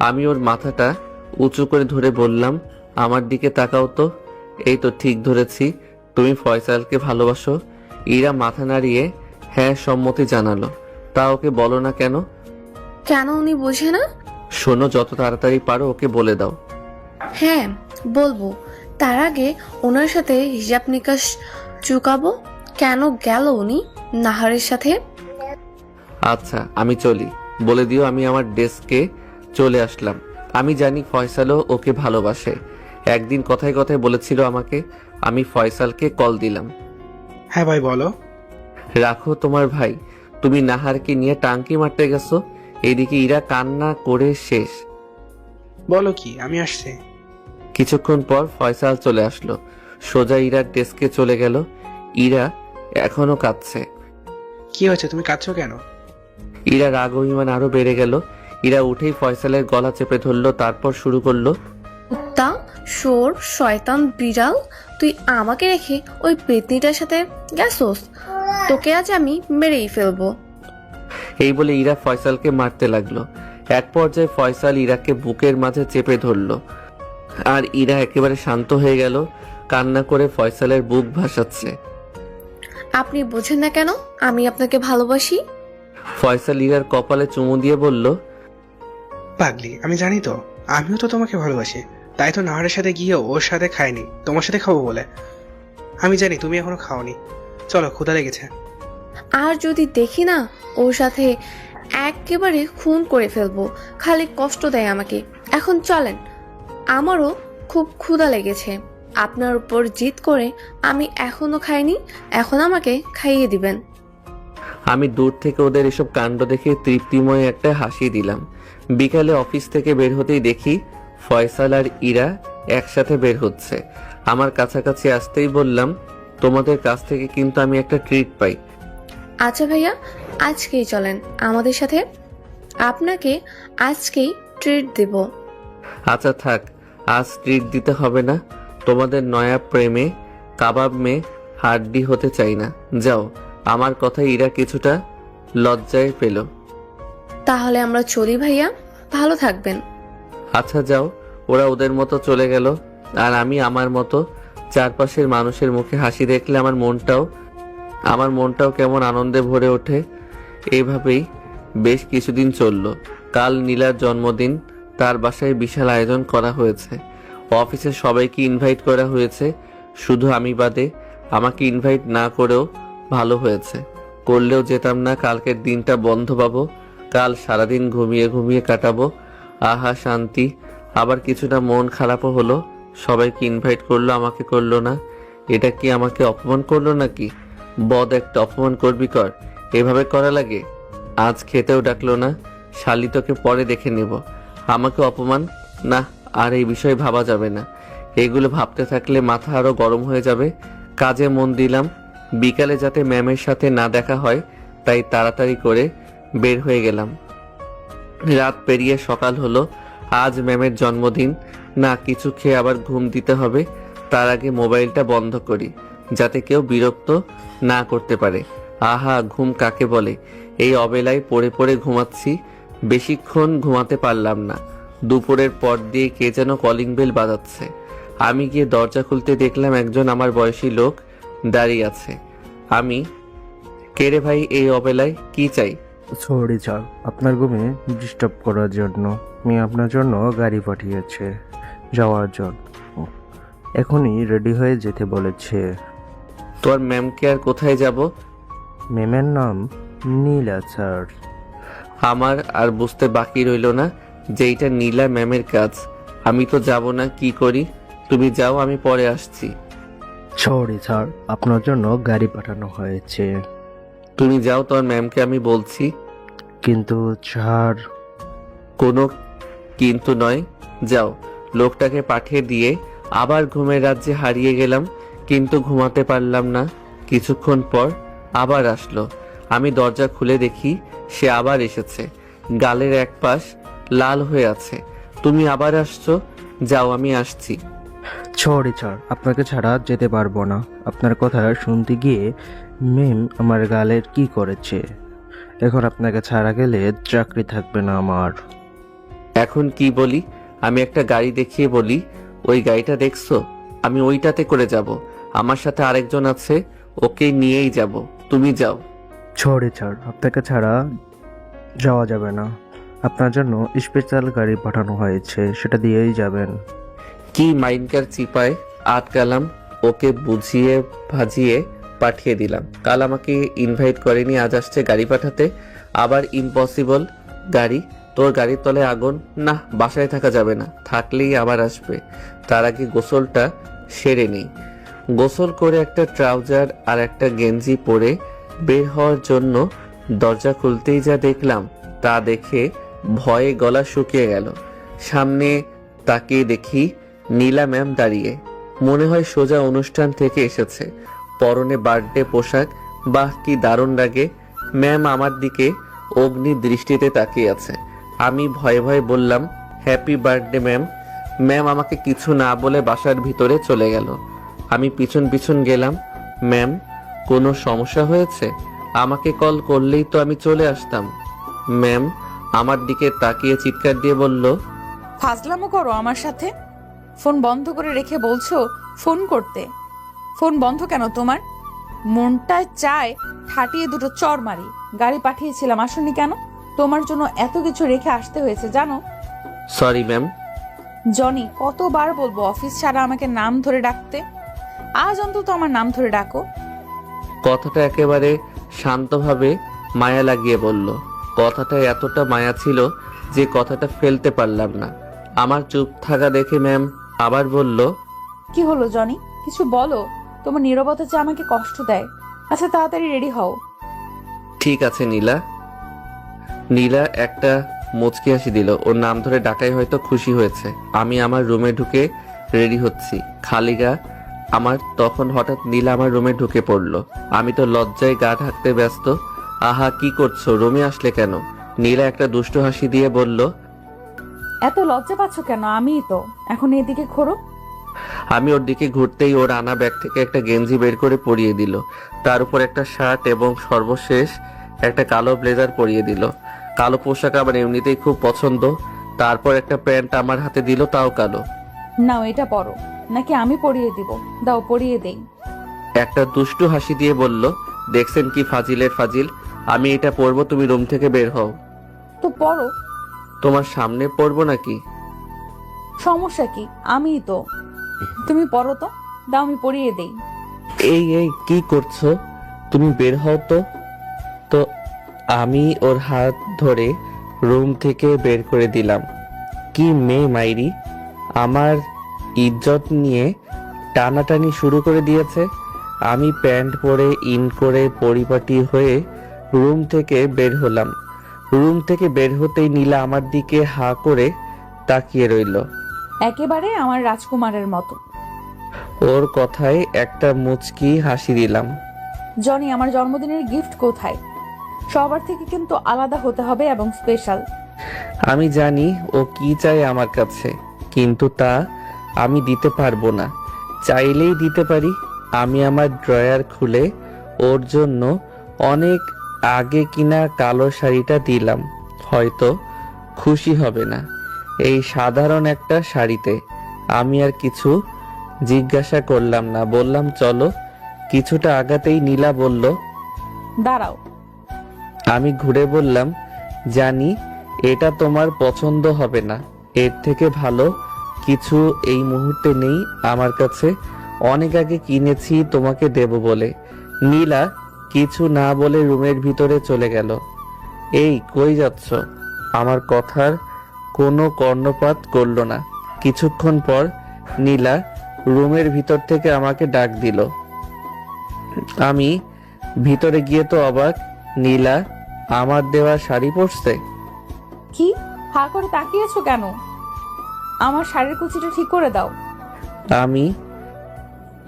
আমি ওর মাথাটা উঁচু করে ধরে বললাম, আমার দিকে তাকাও তো। এই তো ঠিক ধরেছি, তুমি ফয়সালকে ভালোবাসো। ইরা মাথা নাড়িয়ে হ্যাঁ সম্মতি জানালো। তা ওকে বলো না কেন? কেন উনি বোঝে না? শোনো, যত তাড়াতাড়ি পারো ওকে বলে দাও। হ্যাঁ বলবো, তার আগে ওনার সাথে হিসাব নিকাশ চুকাবো। কেন গেল উনি নাহারের সাথে? আচ্ছা আমি চলি, বলে দিও আমি আমার ডেস্কে চলে আসলাম। আমি জানি ফয়সালও ওকে ভালোবাসে। একদিন কথায় কথায় বলেছিল আমাকে। আমি ফয়সালকে কল দিলাম। হ্যাঁ ভাই বলো। রাখো তোমার ভাই, তুমি নাহারকে নিয়ে টাঙ্কি মারতে গেছো। এদিকে ইরা কান্না করে শেষ। বলো কি, আমি আসছি। কিছুক্ষণ পর ফয়সাল চলে আসলো, সোজা ইরার ডেস্কে চলে গেল। ইরা এখনো কাঁদছে। কি হয়েছে, তুমি কাঁদছো কেন? ইরা রাগ অভিমান আরো বেড়ে গেল। ইরা উঠেই ফয়সালের গলা চেপে ধরলো, তারপর শুরু করলো, কুত্তা, শোর, শয়তান, বিড়াল, তুই আমাকে রেখে ওই পেতনিটার সাথে গেছোস। তোকে আজ আমি মেরেই ফেলবো। এই বলে ইরা ফয়সালকে মারতে লাগলো। এক পর্যায়ে ফয়সাল ইরাকে বুকের মাঝে চেপে ধরলো, আর ইরা একেবারে শান্ত হয়ে গেল, কান্না করে ফয়সালের বুক ভাসাচ্ছে। আপনি বোঝেন না কেন আমি আপনাকে ভালোবাসি? ফয়সাল ইরার কপালে চুমু দিয়ে বলল, পাগলি, আমি জানি তো, আমিও তো তোমাকে ভালোবাসি। তাই তো নাহারের সাথে গিয়ে ওর সাথে খাইনি, তোমার সাথে খাবো বলে। আমি জানি তুমি এখনো খাওনি। চলো, ক্ষুধা লেগেছে। আর যদি দেখি না ওর সাথে, একেবারে খুন করে ফেলবো। খালি কষ্ট দেয় আমাকে। এখন চলেন, আমারও খুব ক্ষুধা লেগেছে। আপনার উপর জিদ করে আমি এখনো খাইনি, এখন আমাকে খাইয়ে দিবেন। আমি দূর থেকে ওদের এসব কাণ্ড দেখে তৃপ্তিময় একটা হাসি দিলাম। বিকালে অফিস থেকে বের হতেই দেখি ফয়সাল আর ইরা একসাথে বের হচ্ছে। আমার কাছাকাছি আসতেই বললাম, তোমাদের কাছ থেকে কিন্তু আমি একটা ট্রিট পাই। আচ্ছা ভাইয়া, আজকেই চলেন আমাদের সাথে, আপনাকে আজকেই ট্রিট দেব। আচ্ছা থাক, আজ ট্রিট দিতে হবে না। তোমাদের নয়া প্রেমে কাবাব মেয়ে হাড্ডি হতে চাই না। যাও। আমার কথা ইরা কিছুটা লজ্জায় পেল। তাহলে আমরা চলি ভাইয়া, ভালো থাকবেন। আচ্ছা যাও। ওরা ওদের মতো চলে গেল, আর আমি আমার মতো। চারপাশের মানুষের মুখে হাসি দেখলে আমার মনটাও কেমন আনন্দে ভরে ওঠে। এইভাবেই বেশ কিছুদিন চলল। কাল নীলার জন্মদিন, তার বাসায় বিশাল আয়োজন করা হয়েছে। অফিসের সবাইকে ইনভাইট করা হয়েছে, শুধু আমি বাদে। আমাকে ইনভাইট না করেও ভালো হয়েছে, করলেও যেতাম না। কালকের দিনটা বন্ধ পাবো, কাল সারাদিন ঘুমিয়ে ঘুমিয়ে কাটাবো। আহা শান্তি। আবার কিছুটা মন খারাপও হলো, সবাইকে ইনভাইট করলো, আমাকে করলো না। এটা কি আমাকে অপমান করলো নাকি? বদ একটা অপমান করবি কর, এভাবে করা লাগে? আজ খেতেও ডাকলো না। শালি তোকে পরে দেখে নেব। আমাকে অপমান? না, আর এই বিষয়ে ভাবা যাবে না। এগুলো ভাবতে থাকলে মাথা আরো গরম হয়ে যাবে। কাজে মন দিলাম, বিকালে যাতে ম্যামের সাথে না দেখা হয়, তাই তাড়াতাড়ি করে বের হয়ে গেলাম। রাত পেরিয়ে সকাল হলো। আজ ম্যামের জন্মদিন, না কিছু খেয়ে আবার ঘুম দিতে হবে। তার আগে মোবাইলটা বন্ধ করি, যাতে কেউ বিরক্ত না করতে পারে। আহা, ঘুম কাকে বলে! এই অবেলায় পড়ে পড়ে ঘুমাচ্ছি। বেশিক্ষণ ঘুমাতে পারলাম না। দুপুরের পর দিয়ে কে যেন কলিং বেল বাজাচ্ছে। আমি গিয়ে দরজা খুলতে দেখলাম একজন আমার বয়সী লোক দাঁড়িয়ে আছে। আমি, কে রে ভাই এই অবেলায়, কি চাই? সরি স্যার, আপনার ঘুমে ডিস্টার্ব করার জন্য আমি আপনার জন্য গাড়ি পাঠিয়েছে যাওয়ার জন্য। এখনই রেডি হয়ে যেতে বলেছে। তোর ম্যামকে আর কোথায় যাব? ম্যামের নাম নীলা স্যার। আমার আর বুঝতে বাকি রইল না যে এইটা নীলা ম্যামের কাজ। আমি তো যাব না, কি করি? তুমি যাও, আমি পরে আসছি। সরি স্যার, আপনার জন্য গাড়ি পাঠানো হয়েছে। তুমি যাও, তোর ম্যামকে আমি বলছি। কিন্তু স্যার। কোনো কিন্তু নয়, যাও। লোকটাকে পাঠিয়ে দিয়ে আবার ঘুমের রাজ্যে হারিয়ে গেলাম, কিন্তু ঘুমাতে পারলাম না। কিছুক্ষণ পর আবার আসলো। আমি দরজা খুলে দেখি সে আবার এসেছে। গালের এক পাশ লাল হয়ে আছে। তুমি আবার আসছো? যাও, আমি আসছি। সরি স্যার, আপনাকে ছাড়া যেতে পারবো না। আপনার কথা শুনতে গিয়ে ম্যাম আমার গালের কি করেছে। এখন আপনাকে ছাড়া গেলে চাকরি থাকবে না আমার। এখন কি বলি? আমি একটা গাড়ি দেখিয়ে বলি, ওই গাড়িটা দেখছো? আমি ওইটাতে করে যাব। আমার সাথে আরেকজন আছে, ওকে নিয়েই যাব। তুমি যাও। সরি স্যার, আপনাকে ছাড়া যাওয়া যাবে না। আপনার জন্য স্পেশাল গাড়ি পাঠানো হয়েছে, সেটা দিয়েই যাবেন। কি মাইনকার চিপায় আটকালাম, ওকে বুঝিয়ে ভাজিয়ে পাঠিয়ে দিলাম। কাল আমাকে ইনভাইট করেনি, আজ আসছে গাড়ি পাঠাতে। আবার ইম্পসিবল গাড়ি। তোর গাড়ির তলায় আগুন? না, বাসায় থাকা যাবে না, থাকলেই আবার আসবে। তার আগে গোসলটা সেরে নেই। গোসল করে একটা ট্রাউজার আর একটা গেঞ্জি পরে বের হওয়ার জন্য দরজা খুলতেই যা দেখলাম, তা দেখে ভয়ে গলা শুকিয়ে গেল। সামনে তাকিয়ে দেখি নীলা ম্যাম দাঁড়িয়ে। মনে হয় সোজা অনুষ্ঠান থেকে এসেছে, পরনে বার্থডে পোশাক। বাহ, কি দারুণ লাগে! ম্যাম আমার দিকে অগ্নি দৃষ্টিতে তাকিয়ে আছে। আমি ভয়ে ভয়ে বললাম, হ্যাপি বার্থডে ম্যাম। ম্যাম আমাকে কিছু না বলে বাসার ভিতরে চলে গেল। আমি পিছন পিছন গেলাম। ম্যাম, কোনো সমস্যা হয়েছে? আমাকে কল করলেই তো আমি চলে আসতাম। ম্যাম আমার দিকে তাকিয়ে চিৎকার দিয়ে বলল, ফাজলামো করো আমার সাথে? ফোন বন্ধ করে রেখে বলছো ফোন করতে। ফোন বন্ধ কেন তোমার? মনটা চায় ঠাটিয়ে দুটো চর মারি। গাড়ি পাঠিয়েছিলাম, আসোনি কেন? তোমার জন্য এত কিছু রেখে আসতে হয়েছে জানো? Sorry ma'am. জনি, কতবার বলবো অফিস ছাড়া আমাকে নাম ধরে ডাকতে? আজ অন্তত আমার নাম ধরে ডাকো। কথাটা একেবারে শান্তভাবে মায়া লাগিয়ে বলল। কথাটা এতটা মায়া ছিল যে কথাটা ফেলতে পারলাম না। আমার চুপ থাকা দেখে ম্যাম আবার বলল, কি হলো জনি, কিছু বলো। তোমার নীরবতা যে আমাকে কষ্ট দেয়। আচ্ছা তাড়াতাড়ি রেডি হও। ঠিক আছে নীলা। নীলা একটা মুচকি হাসি দিল। ওর নাম ধরে ডাকাই হয়তো খুশি হয়েছে। আমি আমার রুমে ঢুকে রেডি হচ্ছি। খালি গা আমার তখন হঠাৎ নীলা আমার রুমে ঢুকে পড়লো। আমি তো লজ্জায় গা ঢাকতে ব্যস্ত। আহা, কি করছো? রুমে আসলে কেন? নীলা একটা দুষ্টু হাসি দিয়ে বলল। এত লজ্জা পাচ্ছ কেন? আমিই তো। এখন এদিকে ঘোরো। আমি ওর দিকে ঘুরতেই ওর আনা ব্যাগ থেকে একটা গেঞ্জি বের করে পরিয়ে দিল। তার উপর একটা শার্ট এবং সর্বশেষ একটা কালো ব্লেজার পরিয়ে দিল। কালো পোশাক আমার এমনিতেই খুব পছন্দ। তারপর একটা প্যান্ট আমার হাতে দিল, তাও কালো। নাও এটা পরো। নাকি আমি পরিয়ে দিব? দাও পরিয়ে দেই। একটা দুষ্টু হাসি দিয়ে বলল, দেখছেন কি ফাজিলের ফাজিল? আমি এটা পরবো, তুমি রুম থেকে বের হও। তো পরো। তোমার সামনে পরবো নাকি? সমস্যা কি? আমিই তো। তুমি পরো তো। দাও আমি পরিয়ে দেই। এই এই কি করছো? তুমি বের হও তো। তো আমি ওর হাত ধরে রুম থেকে বের করে দিলাম। কি মেয়ে মাইরি, আমার ইজ্জত নিয়ে টানাটানি শুরু করে দিয়েছে। আমি প্যান্ট পরে ইন করে পরিপাটি হয়ে রুম থেকে বের হলাম। রুম থেকে বের হতেই নীলা আমার দিকে হা করে তাকিয়ে রইল। একেবারে আমার রাজকুমারের মতো। ওর কথায় একটা মুচকি হাসি দিলাম। জনি, আমার জন্মদিনের গিফট কোথায়? সবার থেকে কিন্তু আলাদা হতে হবে এবং স্পেশাল। আমি জানি ও কি চায় আমার কাছে, কিন্তু তা আমি দিতে পারবো না। চাইলেই দিতে পারি। আমি আমার ড্রয়ার খুলে ওর জন্য অনেক আগে কিনা কালো শাড়িটা দিলাম। হয়তো খুশি হবে না এই সাধারণ একটা শাড়িতে। আমি আর কিছু জিজ্ঞাসা করলাম না, বললাম চলো। কিছুটা আগাতেই নীলা বলল, দাঁড়াও। আমি ঘুরে বললাম, জানি এটা তোমার পছন্দ হবে না। এর থেকে ভালো কিছু এই মুহূর্তে নেই আমার কাছে। অনেক আগে কিনেছি তোমাকে দেব বলে। নীলা কিছু না বলে রুমের ভিতরে চলে গেল। এই কই যাচ্ছ? আমার কথার কোনো কর্ণপাত করলো না। কিছুক্ষণ পর নীলা রুমের ভিতর থেকে আমাকে ডাক দিল। আমি ভিতরে গিয়ে তো অবাক, নীলা আমার দেওয়া শাড়ি পরছে। কি হা করে তাকিয়েছো কেন? আমার শাড়ির কুচিটা ঠিক করে দাও। আমি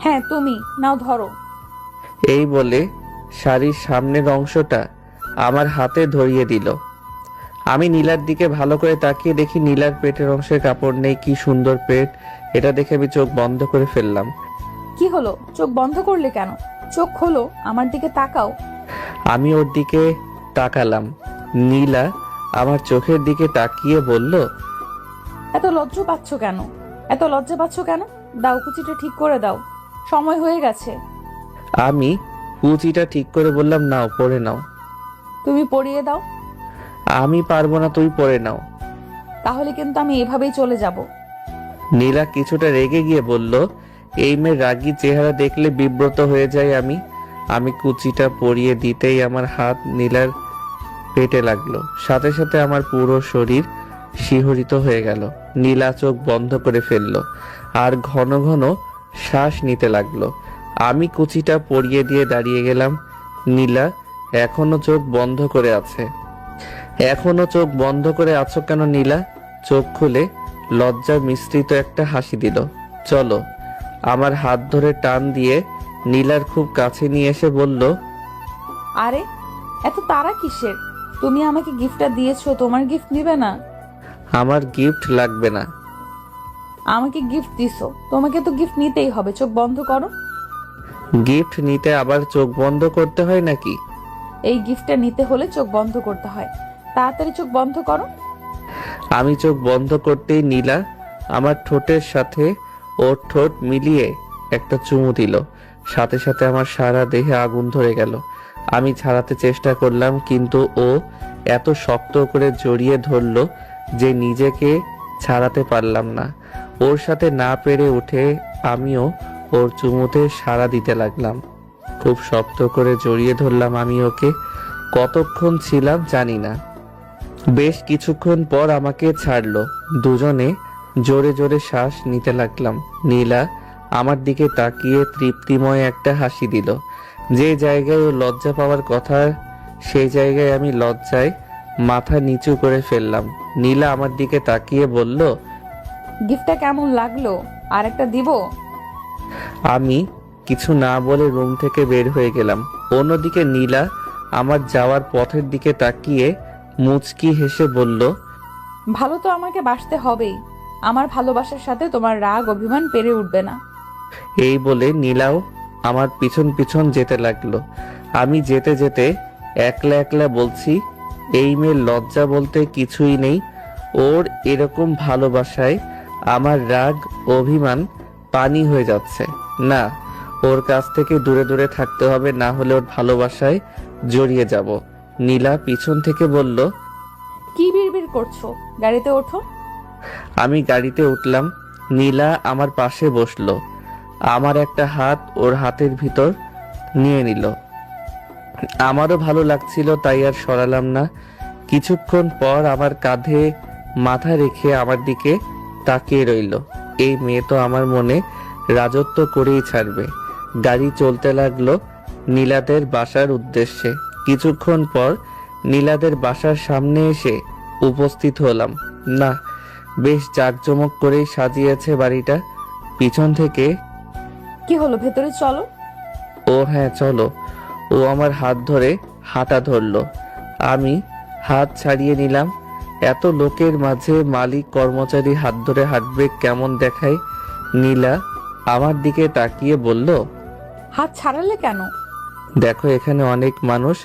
হ্যাঁ তুমি, নাও ধরো। এই বলে শাড়ির সামনের অংশটা আমার হাতে ধরিয়ে দিল। আমি নীলার দিকে ভালো করে তাকিয়ে দেখি নীলার পেটের অংশের কাপড় নেই। কি সুন্দর পেট! এটা দেখে আমি চোখ বন্ধ করে ফেললাম। কি হলো? চোখ বন্ধ করলে কেন? চোখ খোলো, আমার দিকে তাকাও। আমি ওর দিকে তাকালাম। নীলা আমার চোখের দিকে তাকিয়ে বলল, এত লজ্জা পাচ্ছ কেন? এত লজ্জা পাচ্ছ কেন? দাও কুচিটা ঠিক করে দাও, সময় হয়ে গেছে। আমি কুচিটা ঠিক করে বললাম, নাও পরে নাও। তুমি পরিয়ে দাও। আমি পারবো না, তুই পরে নাও। তাহলে কিন্তু আমি এভাবেই চলে যাব। নীলা কিছুটা রেগে গিয়ে বলল, এই মেয়ের রাগী চেহারা দেখলে বিব্রত হয়ে যায় আমি। আমি কুচিটা পরিয়ে দিতেই আমার হাত নীলার পেটে লাগলো। সাথে সাথে আমার পুরো শরীর শিহরিত হয়ে গেল। নীলা চোখ বন্ধ করে ফেললো আর ঘন ঘন শ্বাস নিতে লাগলো। আমি কুচিটা পরিয়ে দিয়ে দাঁড়িয়ে গেলাম। নীলা এখনো চোখ বন্ধ করে আছে। এখনো চোখ বন্ধ করে আছো কেন নীলা? চোখ খুলে লজ্জা মিশ্রিত একটা হাসি দিল। চলো। আমার হাত ধরে টান দিয়ে নীলার খুব কাছে নিয়ে এসে বলল, আরে এত তাড়া কিসের? তুমি আমাকে গিফটটা দিয়েছো, তোমার গিফট নিবে না? আমার গিফট লাগবে না। আমাকে গিফট দিছো, তোমাকে তো গিফট নিতেই হবে। চোখ বন্ধ করো। গিফট নিতে আবার চোখ বন্ধ করতে হয় নাকি? এই গিফটটা নিতে হলে চোখ বন্ধ করতে হয়। তাড়াতাড়ি চোখ বন্ধ করো। আমি চোখ বন্ধ করতেই নীলা আমার ঠোঁটের সাথে ওর ঠোঁট মিলিয়ে একটা চুমু দিল। সাথে সাথে আমার সারা দেহে আগুন ধরে গেল। আমি ছাড়াতে চেষ্টা করলাম, কিন্তু ও এত শক্ত করে জড়িয়ে ধরলো যে নিজেকে ছাড়াতে পারলাম না। ওর সাথে না পেরে উঠে আমিও ওর চুমুতে সাড়া দিতে লাগলাম। খুব শক্ত করে জড়িয়ে ধরলাম আমি ওকে। কতক্ষণ ছিলাম জানি না। বেশ কিছুক্ষণ পর আমাকে ছাড়লো। দুজনে জোরে জোরে শ্বাস নিতে লাগলাম। নীলা আমার দিকে তাকিয়ে তৃপ্তিময় একটা হাসি দিল। যে জায়গায় ও লজ্জা পাওয়ার কথা সেই জায়গায় আমি লজ্জায় মাথা নিচু করে ফেললাম। নীলা আমার দিকে তাকিয়ে বলল, গিফটটা কেমন লাগলো? আর একটা দিব? আমি কিছু না বলে রুম থেকে বের হয়ে গেলাম। অন্যদিকে নীলা আমার যাওয়ার পথের দিকে তাকিয়ে মুচকি হেসে বলল, ভালো তো আমাকে বাসতে হবেই। আমার ভালোবাসার সাথে তোমার রাগ অভিমান পেরে উঠবে না। এই বলে নীলাও আমার পিছন পিছন যেতে লাগলো। আমি যেতে যেতে একলা একলা বলছি, এই মেয়ের লজ্জা বলতে কিছুই নেই। ওর এরকম ভালোবাসায় আমার রাগ অভিমান পানি হয়ে যাচ্ছে। না, ওর কাছ থেকে দূরে দূরে থাকতে হবে, না হলে ওর ভালোবাসায় জড়িয়ে যাব। নীলা পিছন থেকে বলল, কি বিড়বিড় করছো? গাড়িতে ওঠো। আমি গাড়িতে উঠলাম। নীলা আমার পাশে বসলো। আমার একটা হাত ওর হাতের ভিতর নিয়ে নিল। আমারও ভালো লাগছিল, তাই আর সরালাম না। কিছুক্ষণ পর আমার কাঁধে মাথা রেখে আমার দিকে তাকিয়ে রইল। এই মেয়ে তো আমার মনে রাজত্ব করেই ছাড়বে। গাড়ি চলতে লাগলো নীলাদের বাসার উদ্দেশ্যে। কিছুক্ষণ পর নীলাদের বাসার সামনে এসে উপস্থিত হলাম। না, বেশ জাঁকজমক করেই সাজিয়েছে বাড়িটা। পিছন থেকে, কি হলো, ভেতরে চলো। ও হ্যাঁ চলো। ও আমার হাত ধরে হাঁটা ধরলো। আমি হাত ছাড়িয়ে নিলাম। এত লোকের মাঝে মালিক কর্মচারী হাত ধরে হাঁটবে কেমন দেখায়। নীলা আমার দিকে তাকিয়ে বলল, হাত ছাড়ালে কেন? দেখো এখানে অনেক মানুষ,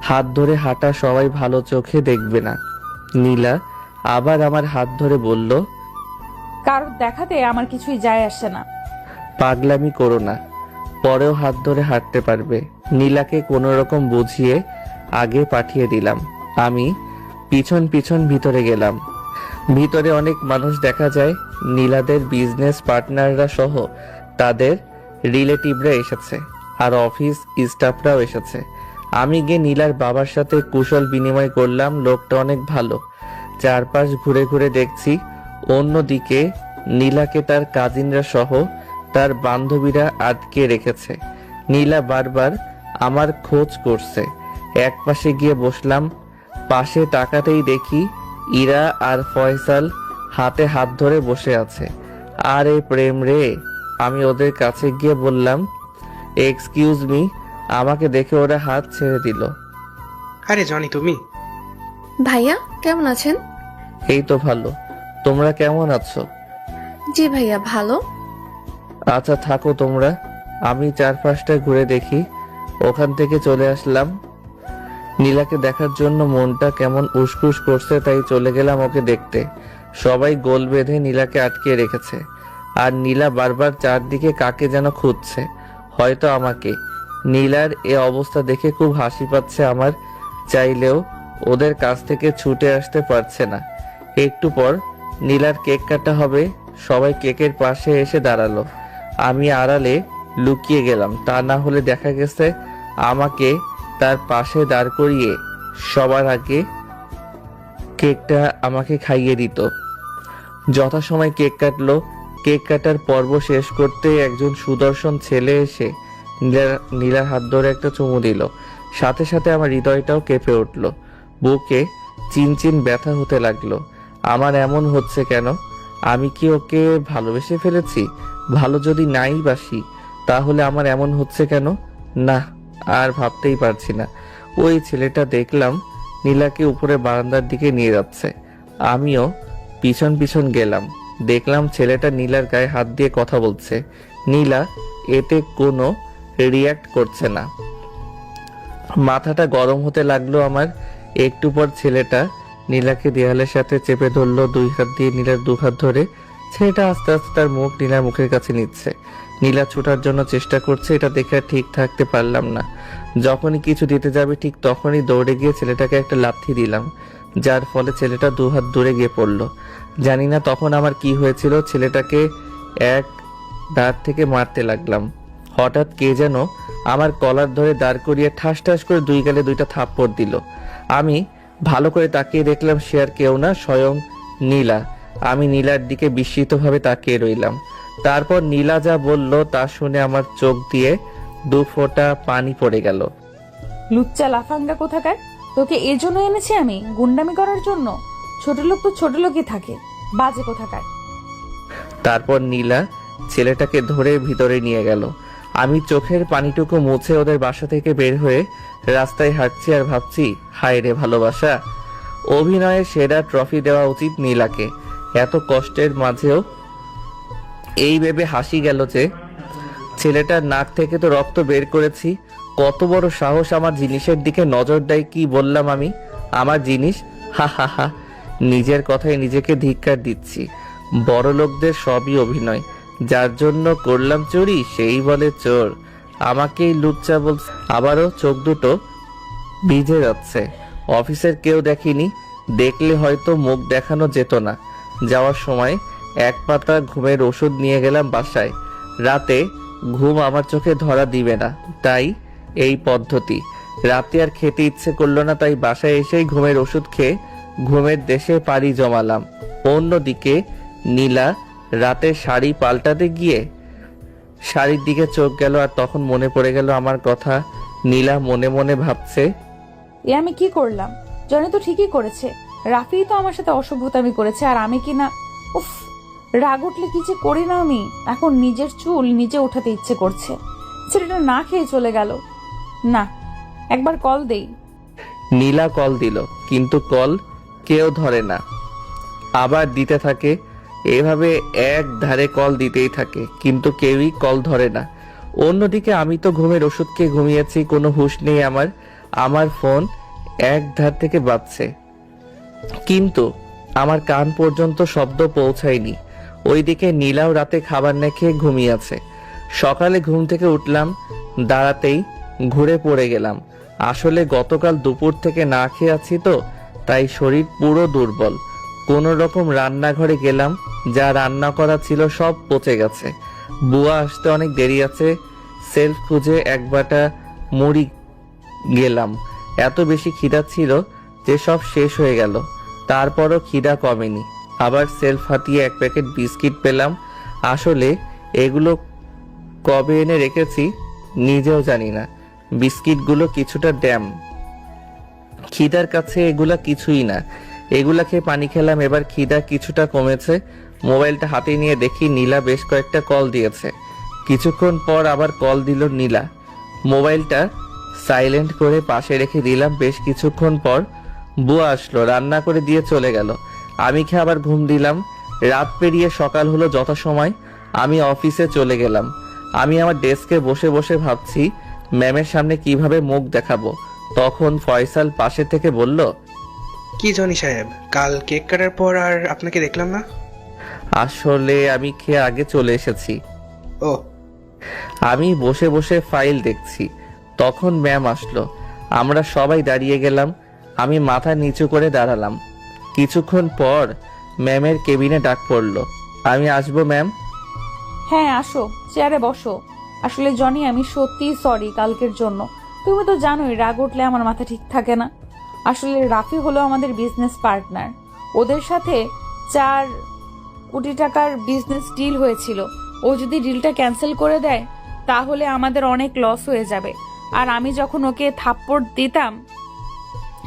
হাত ধরে হাঁটা সবাই ভালো চোখে দেখবে না। নীলা আবার আমার হাত ধরে বলল, কারোর দেখাতে আমার কিছুই যায় আসে না। পাগলামি করো না, পরেও হাত ধরে হাঁটতে পারবে। নীলাকে কোনো রকম বুঝিয়ে আগে পাঠিয়ে দিলাম। আমি পিছন পিছন ভিতরে গেলাম। ভিতরে অনেক মানুষ দেখা যায়। নীলাদের বিজনেস পার্টনাররা সহ তাদের রিলেটিভরা এসেছে, আর অফিস স্টাফরাও এসেছে। আমি গিয়ে নীলার বাবার সাথে কুশল বিনিময় করলাম। লোকটা অনেক ভালো। চারপাশ ঘুরে ঘুরে দেখছি। অন্যদিকে নীলাকে তার কাজিনরা সহ তার বান্ধবীরা আটকে রেখেছে। নীলা বারবার আমার খোঁজ করছে। এক পাশে গিয়ে বসলাম। পাশে তাকাতেই দেখি ইরা আর ফয়সাল হাতে হাত ধরে বসে আছে। আর এই প্রেম রে! আমি ওদের কাছে গিয়ে বললাম, এক্সকিউজ মি। আমাকে দেখে ওরা হাত ছেড়ে দিল। আরে জনি, তুমি? ভাইয়া কেমন আছেন? এই তো ভালো, তোমরা কেমন আছো? জি ভাইয়া ভালো। আচ্ছা থাকো তোমরা, আমি চারপাশটা ঘুরে দেখি। ওখান থেকে চলে আসলাম। নীলাকে দেখার জন্য মনটা কেমন উসখুস করছে, তাই চলে গেলাম ওকে দেখতে। সবাই গোল বেঁধে নীলাকে আটকে রেখেছে, আর নীলা বারবার চারদিকে কাকে যেন খুঁজছে, হয়তো আমাকে। নীলার এ অবস্থা দেখে খুব হাসি পাচ্ছে আমার। চাইলেও ওদের কাছ থেকে ছুটে আসতে পারছে না। একটু পর নীলার কেক কাটা হবে। সবাই কেকের পাশে এসে দাঁড়ালো। আমি আড়ালে লুকিয়ে গেলাম, তা না হলে দেখা গেছে আমাকে তার পাশে দাঁড় করিয়ে সবার আগে কেকটা আমাকে খাইয়ে দিত। যথাসময় কেক কাটলো। কেক কাটার পর্ব শেষ করতে একজন সুদর্শন ছেলে এসে নীলার হাত ধরে একটা চুমু দিল। সাথে সাথে আমার হৃদয়টাও কেঁপে উঠল। বুকে চিনচিন ব্যথা হতে লাগলো। আমার এমন হচ্ছে কেন? আমি কি ওকে ভালোবেসে ফেলেছি? ভালো যদি নাই বাসি, তাহলে আমার এমন হচ্ছে কেন? না, আর ভাবতেই পারছি না। ওই ছেলেটা দেখলাম নীলাকে উপরে বারান্দার দিকে নিয়ে যাচ্ছে। আমিও পিছন পিছন গেলাম। দেখলাম ছেলেটা নীলার গায়ে হাত দিয়ে কথা বলছে। নীলা এতে কোনো রিয়াক্ট করছে না। মাথাটা গরম হতে লাগলো আমার। একটু পর ছেলেটা নীলাকে দেয়ালের সাথে চেপে ধরলো, দুই হাত দিয়ে নীলার দু হাত ধরে। ছেলেটা আস্তে আস্তে তার মুখ নীলার মুখের কাছে নিচ্ছে। নীলা ছোটার জন্য চেষ্টা করছে, এটা দেখে আর ঠিক থাকতে পারলাম না। যখনই কিছু দিতে যাবে ঠিক তখনই দৌড়ে গিয়ে ছেলেটাকে একটা লাথি দিলাম, যার ফলে ছেলেটা দু হাত দূরে গিয়ে পড়লো। জানি না তখন আমার কি হয়েছিল। ছেলেটাকে এক দাঁত থেকে মারতে লাগলাম। হঠাৎ কে যেন আমার কলার ধরে দাঁড় করিয়ে ঠাস ঠাস করে দুই গালে দুইটা থাপ্পড় দিল। আমি ভালো করে তাকিয়ে দেখলাম সে আর কেউ না, স্বয়ং নীলা। আমি নীলার দিকে বিস্মিতভাবে তাকিয়ে রইলাম। তারপর নীলা যা বলল তা শুনে আমার চোখ দিয়ে দু ফোঁটা পানি পড়ে গেল। লুচ্চা লাফাঙ্গা কোথাকার! তোকে এর জন্য এনেছি আমি, গুন্ডামি করার জন্য? ছোট লোক তো ছোট লোকই থাকে, বাজে কোথাকার। তারপর নীলা ছেলেটাকে ধরে ভিতরে নিয়ে গেল। আমি চোখের পানিটুকু মুছে ওদের বাসা থেকে বের হয়ে রাস্তায় হাঁটছি আর ভাবছি, হায় রে ভালোবাসা, অভিনয়ে সেরা ট্রফি দেওয়া উচিত নীলাকে। এত কষ্টের মাঝেও এই ভেবে হাসি গেল যে ছেলেটার নাক থেকে তো রক্ত বের করেছি। কত বড় সাহস আমার জিনিসের দিকে নজর দেয়। কি বললাম আমি? আমার জিনিস? হা হা হা। নিজের কথায় নিজেকে ধিক্কার দিচ্ছি। বড় লোকদের সবই অভিনয়। যার জন্য করলাম চুরি সেই বলে চোর। আমাকেই লুচ্চা বলছে। আবারও চোখ দুটো ভিজে যাচ্ছে। অফিসের কেউ দেখেনি, দেখলে হয়তো মুখ দেখানো যেত না। যাওয়ার সময় এক পাতা ঘুমের ওষুধ নিয়ে গেলাম বাসায়। রাতে ঘুম আমার চোখে ধরা দিবে না, তাই এই পদ্ধতি। রাতে আর খেতে ইচ্ছে করলো না, তাই বাসায় এসেই ঘুমের ওষুধ খেয়ে ঘুমের দেশে পাড়ি জমালাম। অন্যদিকে নীলা রাতে শাড়ি পাল্টাতে গিয়ে শাড়ির দিকে চোখ গেল, আর তখন মনে পড়ে গেল আমার কথা। নীলা মনে মনে ভাবছে, এ আমি কি করলাম? জনি তো ঠিকই করেছে, রাফি তো আমার সাথে অসভ্যতামি করেছে, আর আমি কি না। উফ, রাগ উঠলে কি যে করি না আমি। এখন নিজের চুল নিজে উঠাতে ইচ্ছে করছে। ছেলেটা না খেয়ে চলে গেল। না, একবার কল দেই। নীলা কল দিল, কিন্তু কল কেউ ধরে না, আবার দিতে থাকে। এভাবে এক ধারে কল দিতেই থাকে, কিন্তু কেউই কল ধরে না। অন্যদিকে আমি তো ঘুমের ওষুধ খেয়ে ঘুমিয়েছি, কোনো হুঁশ নেই আমার। আমার ফোন এক ধার থেকে বাজছে, কিন্তু আমার কান পর্যন্ত শব্দ পৌঁছায়নি। ওইদিকে নীলাও রাতে খাবার না খেয়ে ঘুমিয়ে আছে। সকালে ঘুম থেকে উঠলাম, দাঁড়াতেই ঘুরে পড়ে গেলাম। আসলে গতকাল দুপুর থেকে না খেয়ে আছি তো, তাই শরীর পুরো দুর্বল। কোনো রকম রান্নাঘরে গেলাম, যা রান্না করা ছিল সব পচে গেছে। বুয়া আসতে অনেক দেরি আছে। সেলফ খুঁজে এক বাটা মুড়ি গেলাম। এত বেশি খিদা ছিল যে সব শেষ হয়ে গেল। তারপরও খিদা কমেনি। আবার সেলফ হাতিয়ে এক প্যাকেট বিস্কিট পেলাম। আসলে এগুলো কবে এনে রেখেছি নিজেও জানি না। বিস্কিটগুলো কিছুটা ড্যাম। খিদার কাছে এগুলা কিছুই না। এগুলা খেয়ে পানি খেলাম, এবার খিদা কিছুটা কমেছে। মোবাইলটা হাতে নিয়ে দেখি নীলা বেশ কয়েকটা কল দিয়েছে। কিছুক্ষণ পর আবার কল দিল নীলা। মোবাইলটা সাইলেন্ট করে পাশে রেখে দিলাম। বেশ কিছুক্ষণ পর বুয়া আসলো, রান্না করে দিয়ে চলে গেল। আমি খেয়ে আবার ঘুম দিলাম। রাত পেরিয়ে সকাল হলো যথাসময়। আমি অফিসে চলে গেলাম। আমি আমার ডেস্কে বসে বসে ভাবছি ম্যামের সামনে কিভাবে মুখ দেখাবো। তখন ফয়সাল পাশে থেকে বলল, কি জনি সাহেব, কাল কেক কাটার পর আর আপনাকে দেখলাম না। আসলে আমি খেয়ে আগে চলে এসেছি। ও, আমি বসে বসে ফাইল দেখছি, তখন ম্যাম আসলো। আমরা সবাই দাঁড়িয়ে গেলাম। আমি মাথা নিচু করে দাঁড়ালাম। কিছুক্ষণ পর ম্যামের কেবিনে ডাক পড়লো। আমি আসবো ম্যাম? হ্যাঁ আসো, চেয়ারে বসো। আসলে জনি, আমি সত্যিই সরি কালকের জন্য। তুমি তো জানোই রাগ উঠলে আমার মাথা ঠিক থাকে না। আসলে রাফি হলো আমাদের বিজনেস পার্টনার। ওদের সাথে 4 কোটি টাকার বিজনেস ডিল হয়েছিল। ও যদি ডিলটা ক্যান্সেল করে দেয় তাহলে আমাদের অনেক লস হয়ে যাবে। আর আমি যখন ওকে থাপ্পড় দিতাম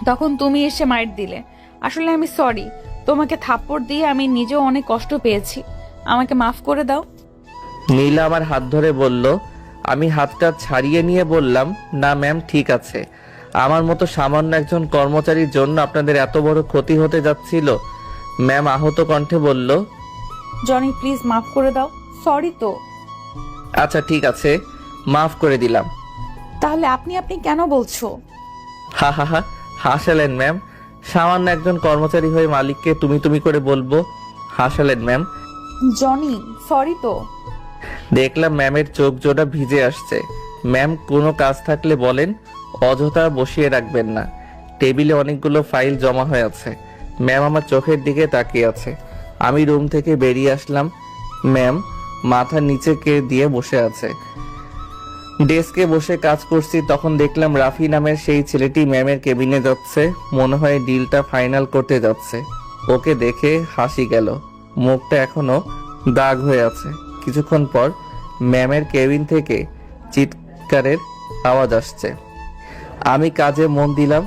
তখন তুমি এসে মাইর দিলে। আসলে আমি সরি, তোমাকে থাপ্পড় দিয়ে আমি নিজেও অনেক কষ্ট পেয়েছি। আমাকে মাফ করে দাও। নীলা আমার হাত ধরে বলল। আমি হাতটা ছাড়িয়ে নিয়ে বললাম, না ম্যাম, ঠিক আছে। আমার মতো সামান্য একজন কর্মচারীর জন্য আপনাদের এত বড় ক্ষতি হতে যাচ্ছিল। ম্যাম আহত কণ্ঠে বলল, জনি প্লিজ মাফ করে দাও। সরি তো। আচ্ছা ঠিক আছে, মাফ করে দিলাম। তাহলে আপনি কেন বলছো? হা হা হা, হাসালেন ম্যাম। সামান্য একজন কর্মচারী হয়ে মালিককে তুমি তুমি করে বলবো? হাসালেন ম্যাম। জনি সরি তো। দেখলাম ম্যামের চোখ জোড়া ভিজে আসছে। ম্যাম, কোনো কাজ থাকলে বলেন, অযথা বসিয়ে রাখবেন না। টেবিলে অনেকগুলো ফাইল জমা হয়ে আছে। ম্যাম আমার চোখের দিকে তাকিয়ে আছে। আমি রুম থেকে বেরিয়ে আসলাম। ম্যাম মাথা নিচে কে দিয়ে বসে আছে। ডেস্কে বসে কাজ করছি, তখন দেখলাম রাফি নামের সেই ছেলেটি ম্যামের কেবিনে যাচ্ছে। মনে হয় ডিলটা ফাইনাল করতে যাচ্ছে। ওকে দেখে হাসি গেল। মুখটা এখনো দাগ হয়ে আছে। কিছুক্ষণ পর ম্যামের কেবিন থেকে চিৎকারের আওয়াজ আসছে। আমি কাজে মন দিলাম।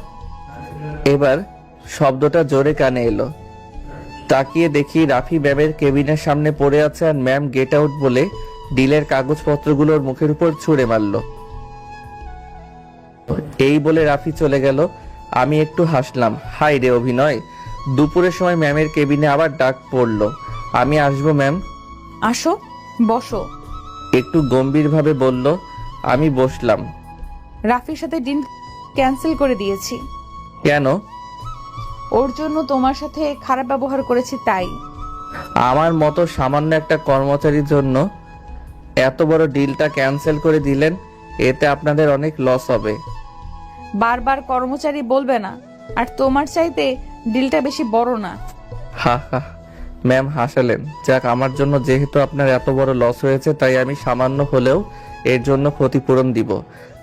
এবার শব্দটা জোরে কানে এলো। তাকিয়ে দেখি রাফি ম্যামের কেবিনের সামনে পড়ে আছে আর ম্যাম গেট আউট বলে ডিলের কাগজপত্রগুলোর মুখের উপর ছুঁড়ে মারল। এই বলে রাফি চলে গেল। আমি একটু হাসলাম। হাই রে অভিনয়। দুপুরের সময় ম্যামের কেবিনে আবার ডাক পড়ল। আমি আসবো ম্যাম। আসো, বসো। একটু গম্ভীরভাবে বলল। আমি বসলাম। রাফির সাথে ডিল ক্যান্সেল করে দিয়েছি। কেন? ওর জন্য তোমার সাথে খারাপ ব্যবহার করেছি তাই। আমার মতো সামান্য একটা কর্মচারীর জন্য এত বড় ডিলটা ক্যান্সেল করে দিলেন, এতে আপনাদের অনেক লস হবে। বারবার কর্মচারী বলবে না, আর তোমার চাইতে ডিলটা বেশি বড় না। হা হা, ম্যাম হাসালেন। যাক, আমার জন্য যেহেতু আপনার এত বড় লস হয়েছে, তাই আমি সামান্য হলেও এর জন্য ক্ষতিপূরণ দিব।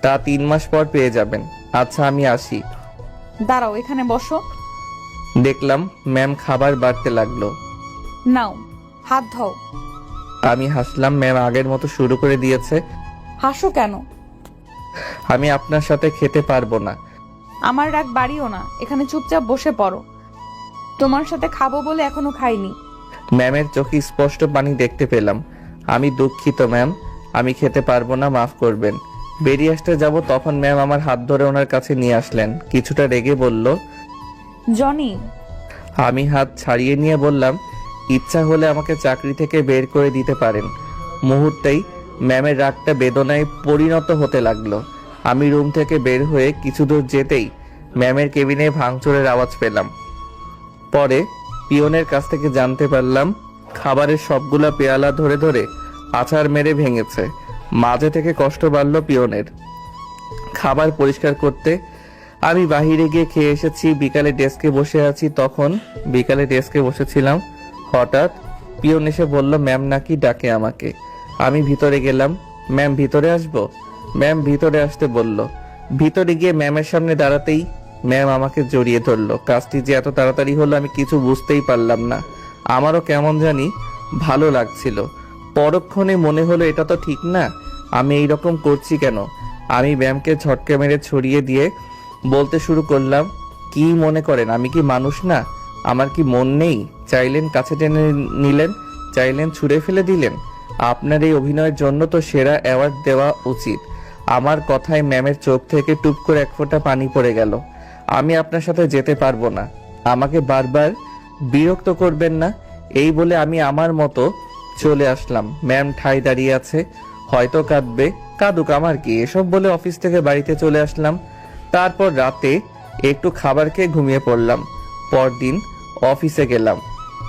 তা 3 মাস পর পেয়ে যাবেন। আচ্ছা, আমি আসি। দাঁড়াও, এখানে বসো। দেখলাম ম্যাম খাবার বাড়তে লাগলো। নাও, হাত ধোও। আমি হাসলাম। ম্যাম আগের মতো শুরু করে দিয়েছে। হাসো কেন? আমি আপনার সাথে খেতে পারবো না। আমার রাগ বাড়িও না, এখানে চুপচাপ বসে পড়ো। তোমার সাথে খাবো বলে এখনো খাইনি। ম্যামের চোখে স্পষ্ট পানি দেখতে পেলাম। আমি দুঃখিত ম্যাম, আমি খেতে পারবো না, মাফ করবেন। বেরিয়ে আসতে যাব, তখন ম্যাম আমার হাত ধরে ওনার কাছে নিয়ে আসলেন। কিছুটা রেগে বলল। জনি। আমি হাত ছাড়িয়ে নিয়ে বললাম, ইচ্ছা হলে আমাকে চাকরি থেকে বের করে দিতে পারেন। মুহূর্তেই ম্যামের রাগটা বেদনায় পরিণত হতে লাগলো। আমি রুম থেকে বের হয়ে কিছু দূর যেতেই ম্যামের কেবিনে ভাঙচুরের আওয়াজ পেলাম। পরে পিয়নের কাছ থেকে জানতে পারলাম খাবারের সবগুলা পেয়ালা ধরে ধরে আছাড় মেরে ভেঙেছে। মাঝে থেকে কষ্ট বাড়ল পিয়নের। খাবার পরিষ্কার করতে আমি বাহিরে গিয়ে খেয়ে এসেছি। বিকালে ডেস্কে বসে আছি, তখন বিকালে ডেস্কে বসেছিলাম। হঠাৎ পিয়ন এসে বলল ম্যাম নাকি ডাকে আমাকে। আমি ভিতরে গেলাম। ম্যাম ভিতরে আসবো? ম্যাম ভিতরে আসতে বলল। ভিতরে গিয়ে ম্যামের সামনে দাঁড়াতেই ম্যাম আমাকে জড়িয়ে ধরলো। কাজটি যে এত তাড়াতাড়ি হলো আমি কিছু বুঝতেই পারলাম না। আমারও কেমন জানি ভালো লাগছিল। পরক্ষণে মনে হলো এটা তো ঠিক না, আমি এই রকম করছি কেন। আমি ম্যামকে ঝটকা মেরে ছড়িয়ে দিয়ে বলতে শুরু করলাম, কি মনে করেন আমি কি মানুষ না? আমার কি মন নেই? চাইলেন কাছে টেনে নিলেন, চাইলেন ছুঁড়ে ফেলে দিলেন। আপনার এই অভিনয়ের জন্য তো সেরা অ্যাওয়ার্ড দেওয়া উচিত। আমার কথায় ম্যামের চোখ থেকে টুপ করে এক ফোঁটা পানি পড়ে গেল। আমি আপনার সাথে যেতে পারবো না, আমাকে বারবার বিরক্ত করবেন না। এই বলে আমি আমার মতো চলে আসলাম। ম্যাম ঠাই দাঁড়িয়ে আছে, হয়তো কাঁদবে। কাঁদুক, আমার কি। এসব বলে অফিস থেকে বাড়িতে চলে আসলাম। তারপর রাতে একটু খাবার খেয়ে ঘুমিয়ে পড়লাম। পরদিন অফিসে গেলাম।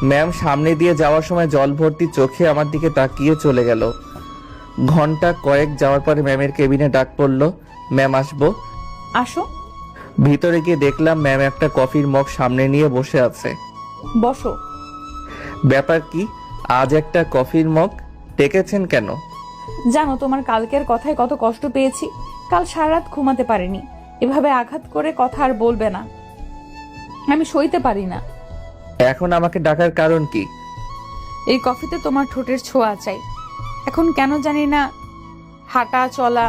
ম্যাম সামনে দিয়ে যাওয়ার সময় জল ভর্তি চোখে আমার দিকে তাকিয়ে চলে গেল। ঘন্টা কয়েক যাওয়ার পরে ম্যামের কেবিনে ডাক পড়ল, ম্যাম আসবো? আসো। ভিতরে গিয়ে দেখলাম ম্যাম একটা কফির মগ সামনে নিয়ে বসে আছে। বসো। ব্যাপার কি? আজ একটা কফির মগ ডেকেছেন কেন? জানো তোমার কালকের কথায় কত কষ্ট পেয়েছি। কাল সারা রাত ঘুমাতে পারিনি। এভাবে আঘাত করে কথা আর বলবে না, আমি সইতে পারি না। এখন আমাকে ডাকার কারণ কি? এই কফিতে তোমার ঠোঁটের ছোঁয়া চাই। এখন কেন জানি না, হাঁটা চলা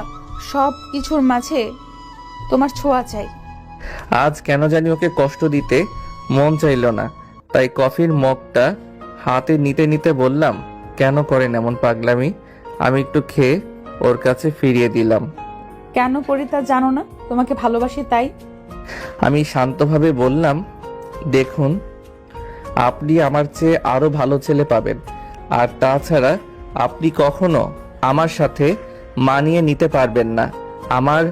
সব কিছুর মাঝে তোমার ছোঁয়া চাই। আজ কেন জানি ওকে কষ্ট দিতে মন চাইল না, তাই কফির মগটা হাতে নিতে নিতে বললাম, কেন করেন এমন পাগলামি? আমি একটু খেয়ে ওর কাছে ফিরিয়ে দিলাম। কেন করি তা জানো না? তোমাকে ভালোবাসি তাই। আমি শান্তভাবে বললাম, দেখুন, আপনি আমার চেয়ে আরো ভালো ছেলে পাবেন। আর তাছাড়া আপনি কখনো আমার সাথে মানিয়ে নিতে পারবেন না। আমার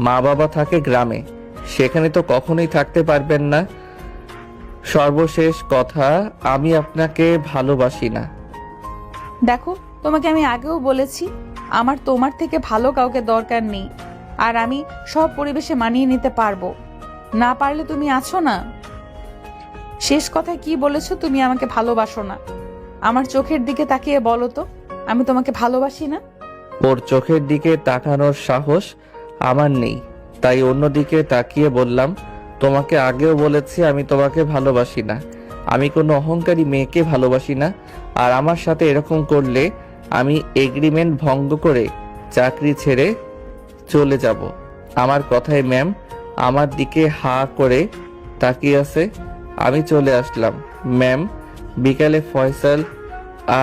মা বাবা থাকে গ্রামে, সেখানে তো কখনোই থাকতে পারবেন না। সর্বশেষ কথা, আমি আপনাকে ভালোবাসি না। দেখো, তোমাকে আমি আগেও বলেছি, আমার তোমার থেকে ভালো কাউকে দরকার নেই। আর আমি সব পরিবেশে মানিয়ে নিতে পারবো। না পারলে তুমি আছো না। শেষ কথায় কি বলেছো? তুমি আমাকে ভালোবাসো না। আমার চোখের দিকে তাকিয়ে বলো তো, আমি তোমাকে ভালোবাসি না। ওর চোখের দিকে তাকানোর সাহস আমার নেই, তাই অন্যদিকে তাকিয়ে বললাম, তোমাকে আগেও বলেছি আমি তোমাকে ভালোবাসি না। আমি কোনো অহংকারী মেয়েকে ভালোবাসি না। আর আমার সাথে এরকম করলে আমি এগ্রিমেন্ট ভঙ্গ করে চাকরি ছেড়ে চলে যাব। আমার কথায় ম্যাম আমার দিকে হা করে তাকিয়ে আছে। আমি চলে আসলাম। ম্যাম বিকালে ফয়সাল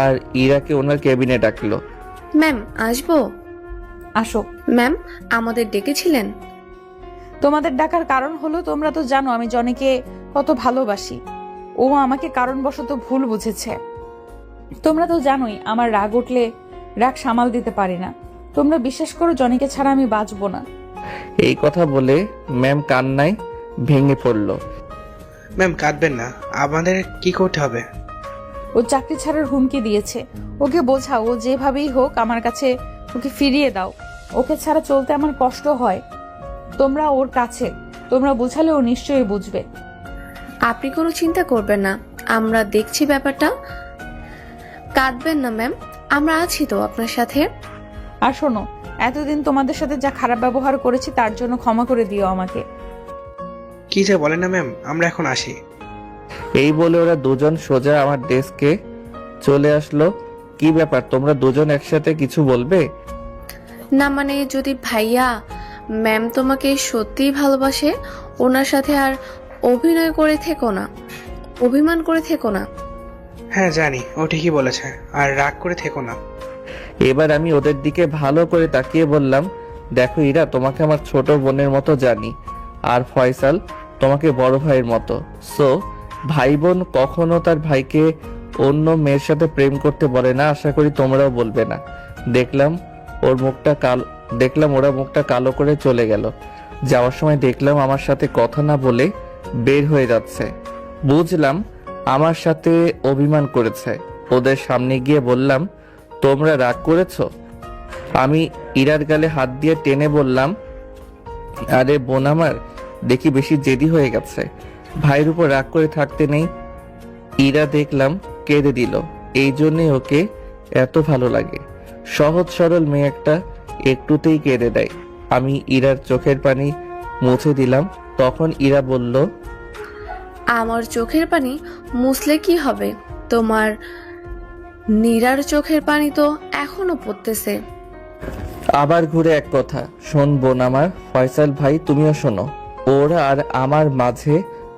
আর ইরাকে ওনার কেবিনে ডাকলো। ম্যাম আসবো? আসো। ম্যাম আমাদের ডেকেছিলেন? তোমাদের ডাকার কারণ হলো তোমরা তো জানো আমি জনিকে কত ভালোবাসি। ও আমাকে কারণবশত ভুল বুঝেছে। তোমরা তো জানোই আমার রাগ উঠলে রাগ সামাল দিতে পারি না। তোমরা বিশ্বাস করো জনিকে ছাড়া আমি বাঁচবো না। এই কথা বলে ম্যাম কান্নায় ভেঙে পড়ল। ম্যাম কাঁদবেন না, আমাদের কি করতে হবে? ও চাকরি ছাড়ার হুমকি দিয়েছে। ওকে বোঝাও, ও যেভাবেই হোক আমার কাছে ওকে ফিরিয়ে দাও। ওকে ছাড়া চলতে আমার কষ্ট হয়। তোমরা ওর কাছে, তোমরা বোঝালে ও নিশ্চয়ই বুঝবে। আপনি কোনো চিন্তা করবেন না, আমরা দেখছি ব্যাপারটা। কাঁদবেন না ম্যাম, আমরা আছি তো আপনার সাথে। আর শোনো, এতদিন তোমাদের সাথে যা খারাপ ব্যবহার করেছি তার জন্য ক্ষমা করে দিও আমাকে। কি যে বলেন না ম্যাম, আমরা এখন আসি। এই বলে ওরা দুজন সোজা আমার ডেস্কে চলে আসলো। কি ব্যাপার, তোমরা দুজন একসাথে কিছু বলবে? না মানে যদি ভাইয়া ম্যাম তোমাকে সত্যিই ভালোবাসে, ওনার সাথে আর অভিনয় করে থেকো না, অভিমান করে থেকো না। হ্যাঁ জানি, ও ঠিকই বলেছে, আর রাগ করে থেকো না। এবার আমি ওদের দিকে ভালো করে তাকিয়ে বললাম, দেখো ইরা, তোমাকে আমার ছোট বোনের মতো জানি, আর ফয়সাল তোমাকে বড় ভাইয়ের মতো। সো ভাই বোন কখনো তার ভাইকে অন্য মেয়ের সাথে প্রেম করতে বলে না। আশা করি তোমরাও বলবে না। দেখলাম ওরা মুখটা কালো করে চলে গেল। যাওয়ার সময় দেখলাম আমার সাথে কথা না বলে বের হয়ে যাচ্ছে। বুঝলাম আমার সাথে অভিমান করেছে। ওদের সামনে গিয়ে বললাম, তোমরা রাগ করেছো? আমি ইরার গালে হাত দিয়ে টেনে বললাম, আরে বোন আমার, দেখি বেশি জেদি হয়ে গেছে, ভাইয়ের উপর রাগ করে থাকতে নেই। ইরা দেখলাম কেঁদে দিল। এই জন্যই ওকে এত ভালো লাগে। সহজ সরল মেয়ে একটা, একটুতেই কেঁদে দেয়। আমি ইরার চোখের পানি মুছে দিলাম। তখন ইরা বলল, আমার চোখের পানি মুছলে কি হবে, তোমার নীরার চোখের পানি তো এখনো পড়তেছে। আবার ঘুরে এক কথা, শোন বোন আমার, ফয়সাল ভাই তুমিও শোনো। ওর আর আমার মাঝে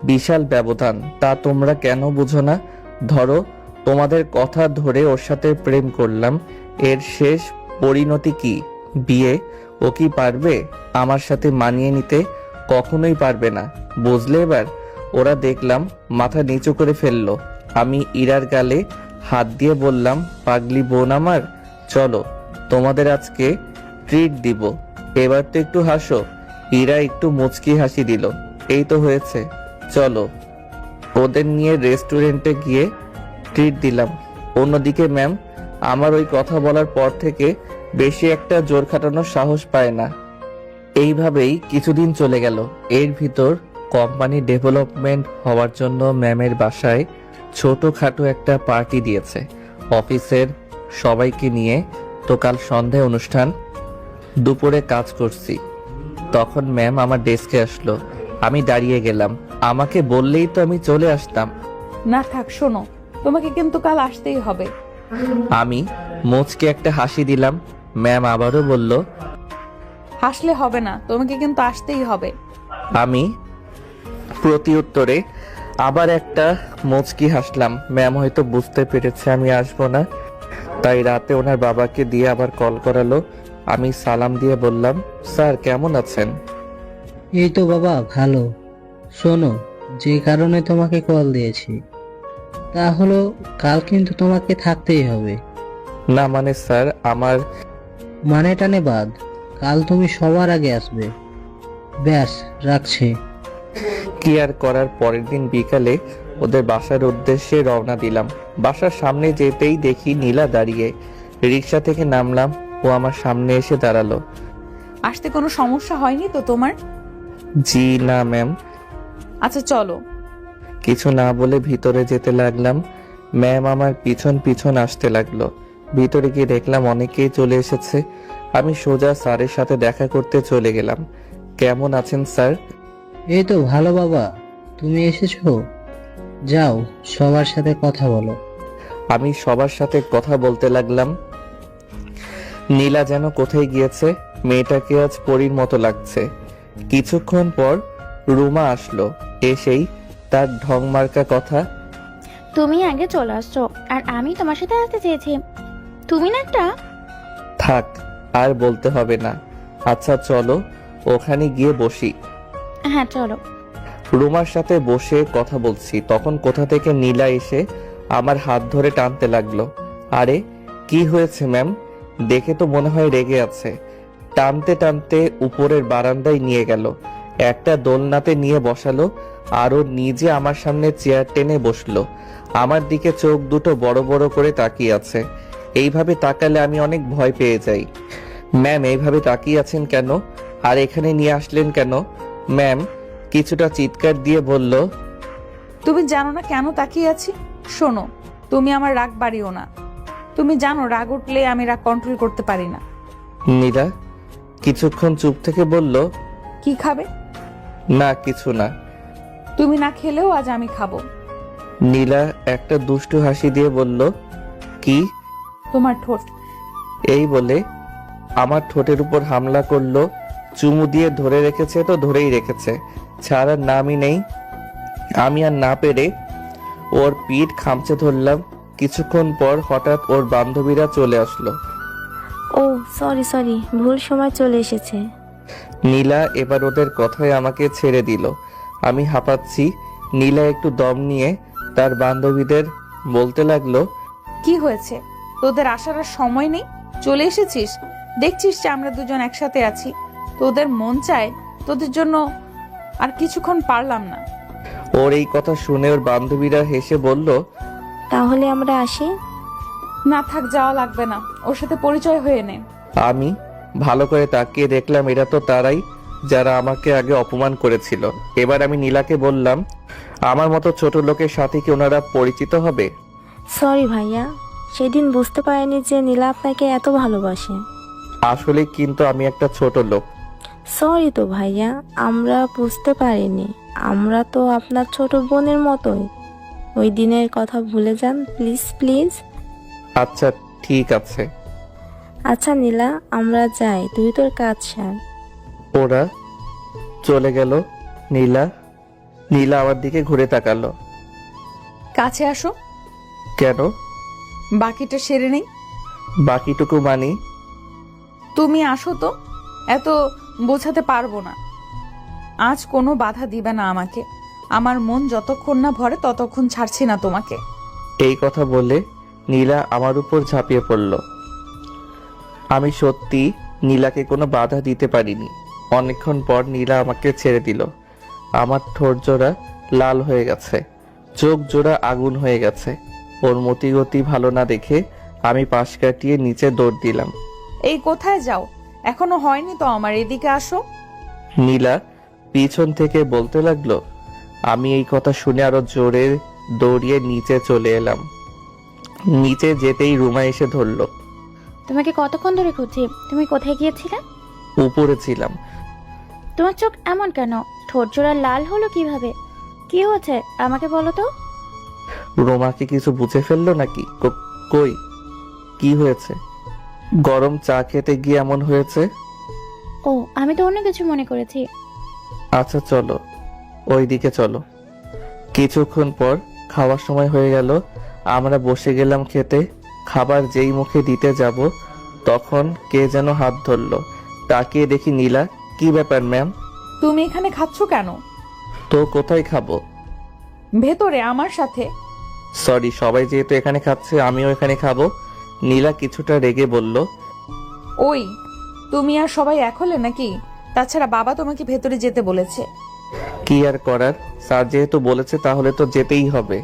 বিশাল ব্যবধান, তা তোমরা কেন বুঝো না? ধরো তোমাদের কথা ধরে ওর সাথে প্রেম করলাম, এর শেষ পরিণতি কি? বিয়ে। ও কি পারবে আমার সাথে মানিয়ে নিতে? কখনোই পারবে না, বুঝলে? এবার ওরা দেখলাম মাথা নিচু করে ফেললো। আমি ইরার গালে হাত দিয়ে বললাম, পাগলি বোন আমার, চলো তোমাদের আজকে ট্রিট দিব। এবার তো একটু হাসো। ইরা একটু মুচকি হাসি দিল। এই তো হয়েছে, চলো। ওদের নিয়ে রেস্টুরেন্টে গিয়ে ট্রিট দিলাম। অন্যদিকে ম্যাম আমার ওই কথা বলার পর থেকে বেশি একটা জোর খাটানোর সাহস পায় না। এইভাবেই কিছুদিন চলে গেল। এর ভিতর কোম্পানি ডেভেলপমেন্ট হওয়ার জন্য ম্যামের বাসায় ছোটখাটো একটা পার্টি দিয়েছে অফিসের সবাইকে নিয়ে। তো কাল সন্ধ্যায় অনুষ্ঠান। দুপুরে কাজ করছি, তখন ম্যাম আমার ডেস্কে আসলো। আমি দাঁড়িয়ে গেলাম। আমাকে বললেই তো আমি চলে আসতাম। না থাক, শোনো, তোমাকে কিন্তু কাল আসতেই হবে। আমি মুচকে একটা হাসি দিলাম। ম্যাম আবারও বলল, হাসলে হবে না, তোমাকে কিন্তু আসতেই হবে। আমি প্রতি উত্তরে আবার একটা মুচকি হাসলাম। ম্যাম হয়তো বুঝতে পেরেছে আমি আসবো না, তাই রাতে ওনার বাবাকে দিয়ে আবার কল করালো। আমি সালাম দিয়ে বললাম, স্যার কেমন আছেন? এই তো বাবা ভালো। শোনো, যে কারণে তোমাকে কল দিয়েছি তা হলো কাল কিন্তু তোমাকে থাকতেই হবে। না মানে স্যার, আমার মানে টানে বাদ, কাল তুমি সবার আগে আসবে। ব্যাস, রাখছি। কি আর করার। পরের দিন বিকালে ওদের বাসার উদ্দেশ্যে রওনা দিলাম। বাসার সামনে যেতেই দেখি নীলা দাঁড়িয়ে। রিক্সা থেকে নামলাম, ও আমার সামনে এসে দাঁড়ালো। আসতে কোনো সমস্যা হয়নি তো তোমার? জি না ম্যাম। আচ্ছা চলো। কিছু না বলে ভিতরে যেতে লাগলাম। ম্যাম আমার পিছন পিছন আসতে লাগলো। ভিতরে গিয়ে দেখলাম অনেকেই চলে এসেছে। আমি সোজা স্যারের সাথে দেখা করতে চলে গেলাম। কেমন আছেন স্যার? এই তো ভালো বাবা, তুমি এসেছো? যাও সবার সাথে কথা বলো। আমি সবার সাথে কথা বলতে লাগলাম। নীলা যেন কোথায় গিয়েছে, মেয়েটাকে আজ পরীর মতো লাগছে। কিছুক্ষণ পর রুমা আসলো। এসেই তার ঢং মার্কা কথা, তুমি আগে চলে আসছো আর আমি তোমার সাথে আসতে চেয়েছি। তুমি না একটা। থাক, আর বলতে হবে না। আচ্ছা চলো ওখানে গিয়ে বসি। হ্যাঁ চলো। রুমার সাথে বসে কথা বলছি, তখন কোথা থেকে নীলা এসে আমার হাত ধরে টানতে লাগলো। আরে কি হয়েছে ম্যাম? দেখে তো মনে হয় রেগে আছে। টানতে টানতে উপরের বারান্দায় নিয়ে গেল, একটা দোলনাতে নিয়ে বসালো, আরও নিজে আমার সামনে চেয়ার টেনে বসলো। আমার দিকে চোখ দুটো বড় বড় করে তাকিয়ে আছে। এইভাবে তাকালে আমি অনেক ভয় পেয়ে যাই। ম্যাম এইভাবে তাকিয়ে আছেন কেন? আর এখানে নিয়ে আসলেন কেন? ম্যাম কিছুটা চিৎকার দিয়ে বলল, তুমি জানো না কেন তাকিয়ে আছি? শোনো, তুমি আমার রাগ বাড়িও না। তুমি জানো রাগ উঠলে আমি রাগ কন্ট্রোল করতে পারি না। নীলা কিছুক্ষণ চুপ থেকে বলল, কি খাবে? না কিছু না। তুমি না খেলেও আজ আমি খাবো। নীলা একটা দুষ্টু হাসি দিয়ে বলল, কি? তোমার ঠোঁট। এই বলে আমার ঠোঁটের উপর হামলা করলো। চুমু দিয়ে ধরে রেখেছে তো ধরেই রেখেছে, ছাড়ার নামই নেই। আমি আর না পেরে ওর পিঠ খামচে ধরলাম। কিছুক্ষণ পর হঠাৎ ওর বান্ধবীরা চলে আসলো। ও সরি ভুল সময় চলে এসেছে। নীলা এবার ওদের কথায় আমাকে ছেড়ে দিল। আমি হাঁপাচ্ছি। নীলা একটু দম নিয়ে তার বান্ধবীদের বলতে লাগলো, কি হয়েছে? তোদের আসার আর সময় নেই, চলে এসেছিস? দেখছিস যে আমরা দুজন একসাথে আছি, তোদের মন চায় তোদের জন্য। আর কিছুক্ষণ পারলাম না। ওর এই কথা শুনে ওর বান্ধবীরা হেসে বলল, তাহলে আমরা আসি। না থাক, যাওয়া লাগবে না, ওর সাথে পরিচয় হয়ে নে। আমি ভালো করে তাকিয়ে দেখলাম এরা তো তারাই যারা আমাকে আগে অপমান করেছিল। এবার আমি নীলাকে বললাম, আমার মতো ছোট লোকের সাথে কি ওনারা পরিচিত হবে? সরি ভাইয়া, সেদিন বুঝতে পারিনি যে নীলা আপনাকে এত ভালোবাসে। আসলে কিন্তু আমি একটা ছোট লোক। সরি তো ভাইয়া, আমরা বুঝতে পারিনি। আমরা তো আপনার ছোট বোনের মতোই। ওই দিনের কথা ভুলে যান প্লিজ প্লিজ। আচ্ছা ঠিক আছে। আচ্ছা নীলা, আমরা যাই, তুই তোর কাজ সার। ওরা চলে গেল। নীলা আমার দিকে ঘুরে তাকালো। কাছে আসো। কেন? বাকিটা সেরে নেই। বাকিটুকু মানি? তুমি আসো তো, এত বোঝাতে পারবো না। আজ কোনো বাধা দিবে না আমাকে। আমার মন যতক্ষণ না ভরে ততক্ষণ ছাড়ছি না তোমাকে। এই কথা বলে নীলা আমার উপর ঝাঁপিয়ে পড়ল। আমি সত্যি নীলাকে কোনো বাধা দিতে পারিনি। অনেকক্ষণ পর নীলা আমাকে ছেড়ে দিল। আমার ঠোঁট জোড়া লাল হয়ে গেছে, চোখ জোড়া আগুন হয়ে গেছে। ওর মতিগতি ভালো না দেখে আমি পাশ কাটিয়ে নিচে দৌড় দিলাম। এই কোথায় যাও? এখনো হয়নি তো আমার, এদিকে আসো। নীলা পিছন থেকে বলতে লাগলো। আমি এই কথা শুনে আরো জোরে দৌড়িয়ে নিচে চলে এলাম। নিচে যেতেই রুমা এসে ধরলো। তোমাকে কতক্ষণ ধরে খুঁজছি, তুমি কোথায় গিয়েছিলে? উপরে ছিলাম। তোমার চোখ এমন কেন? ঠোঁট জোড়া লাল হলো কিভাবে? কি হয়েছে আমাকে বলো তো। রোমাকে কিছু বুঝে ফেললো নাকি? কই কি হয়েছে? গরম চা খেতে গিয়ে এমন হয়েছে। ও, আমি তো অন্য কিছু মনে করেছি। আচ্ছা চলো ওইদিকে চলো। কিছুক্ষণ পর খাওয়ার সময় হয়ে গেল। আমরা বসে গেলাম খেতে। খাবার যেই মুখে দিতে যাব তখন কে যেন হাত ধরলো। তাকিয়ে দেখি নীলা। কি ব্যাপার ম্যাম? তুমি এখানে খাচ্ছ কেন? তো কোথায় খাবো? ভেতরে আমার সাথে। সরি, সবাই যেহেতু এখানে খাচ্ছে আমিও এখানে খাবো। নীলা কিছুটা রেগে বলল, ওই তুমি আর সবাই এক হলে নাকি? তাছাড়া বাবা তোমাকে ভেতরে যেতে বলেছে। কি আর করার, স্যার যেহেতু বলেছে তাহলে তো যেতেই হবে।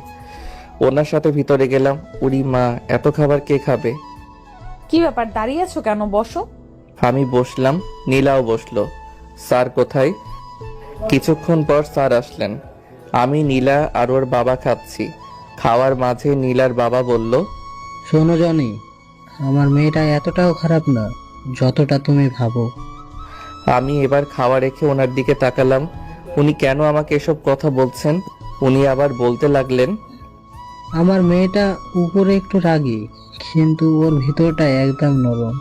ওনার সাথে ভিতরে গেলাম। উরি মা, এত খাবার কে খাবে? কি ব্যাপার, দাঁড়িয়ে আছো কেন? বসো। আমি বসলাম, নীলাও বসলো। স্যার কোথায়? কিছুক্ষণ পর স্যার আসলেন। আমি, নীলা আর ওর বাবা খাচ্ছি। খাওয়ার মাঝে নীলার বাবা বলল, শোনো জনি, আমার মেয়েটা এতটাও খারাপ না যতটা তুমি ভাবো। আমি এবার খাওয়া রেখে ওনার দিকে তাকালাম। উনি কেন আমাকে এসব কথা বলছেন? উনি আবার বলতে লাগলেন, আমার মেয়েটা উপরে একটু রাগী, কিন্তু ওর ভিতরটা একদম নরম,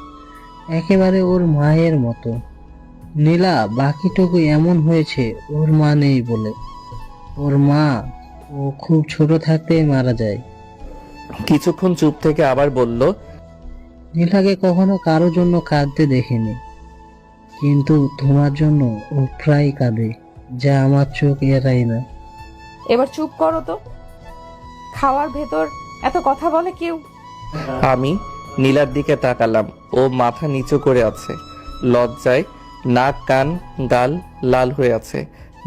একেবারে ওর মায়ের মতো। নীলা, বাকিটুকু এমন হয়েছে ওর মা নেই বলে। ওর মা ও খুব ছোট থাকতেই মারা যায়। কিছুক্ষণ চুপ থেকে আবার বলল, নীলাকে কখনো কারোর জন্য কাঁদতে দেখিনি, কিন্তু তোমার জন্য ও প্রায় কাঁদে, যা আমার চোখ এড়াই না। এবার চুপ করো তো। খাওয়ার ভেতর এত কথা বলে কেউ? আমি নীলার দিকে তাকালাম। ও মাথা নিচু করে আছে, লজ্জায় নাক কান গাল লাল হয়ে আছে।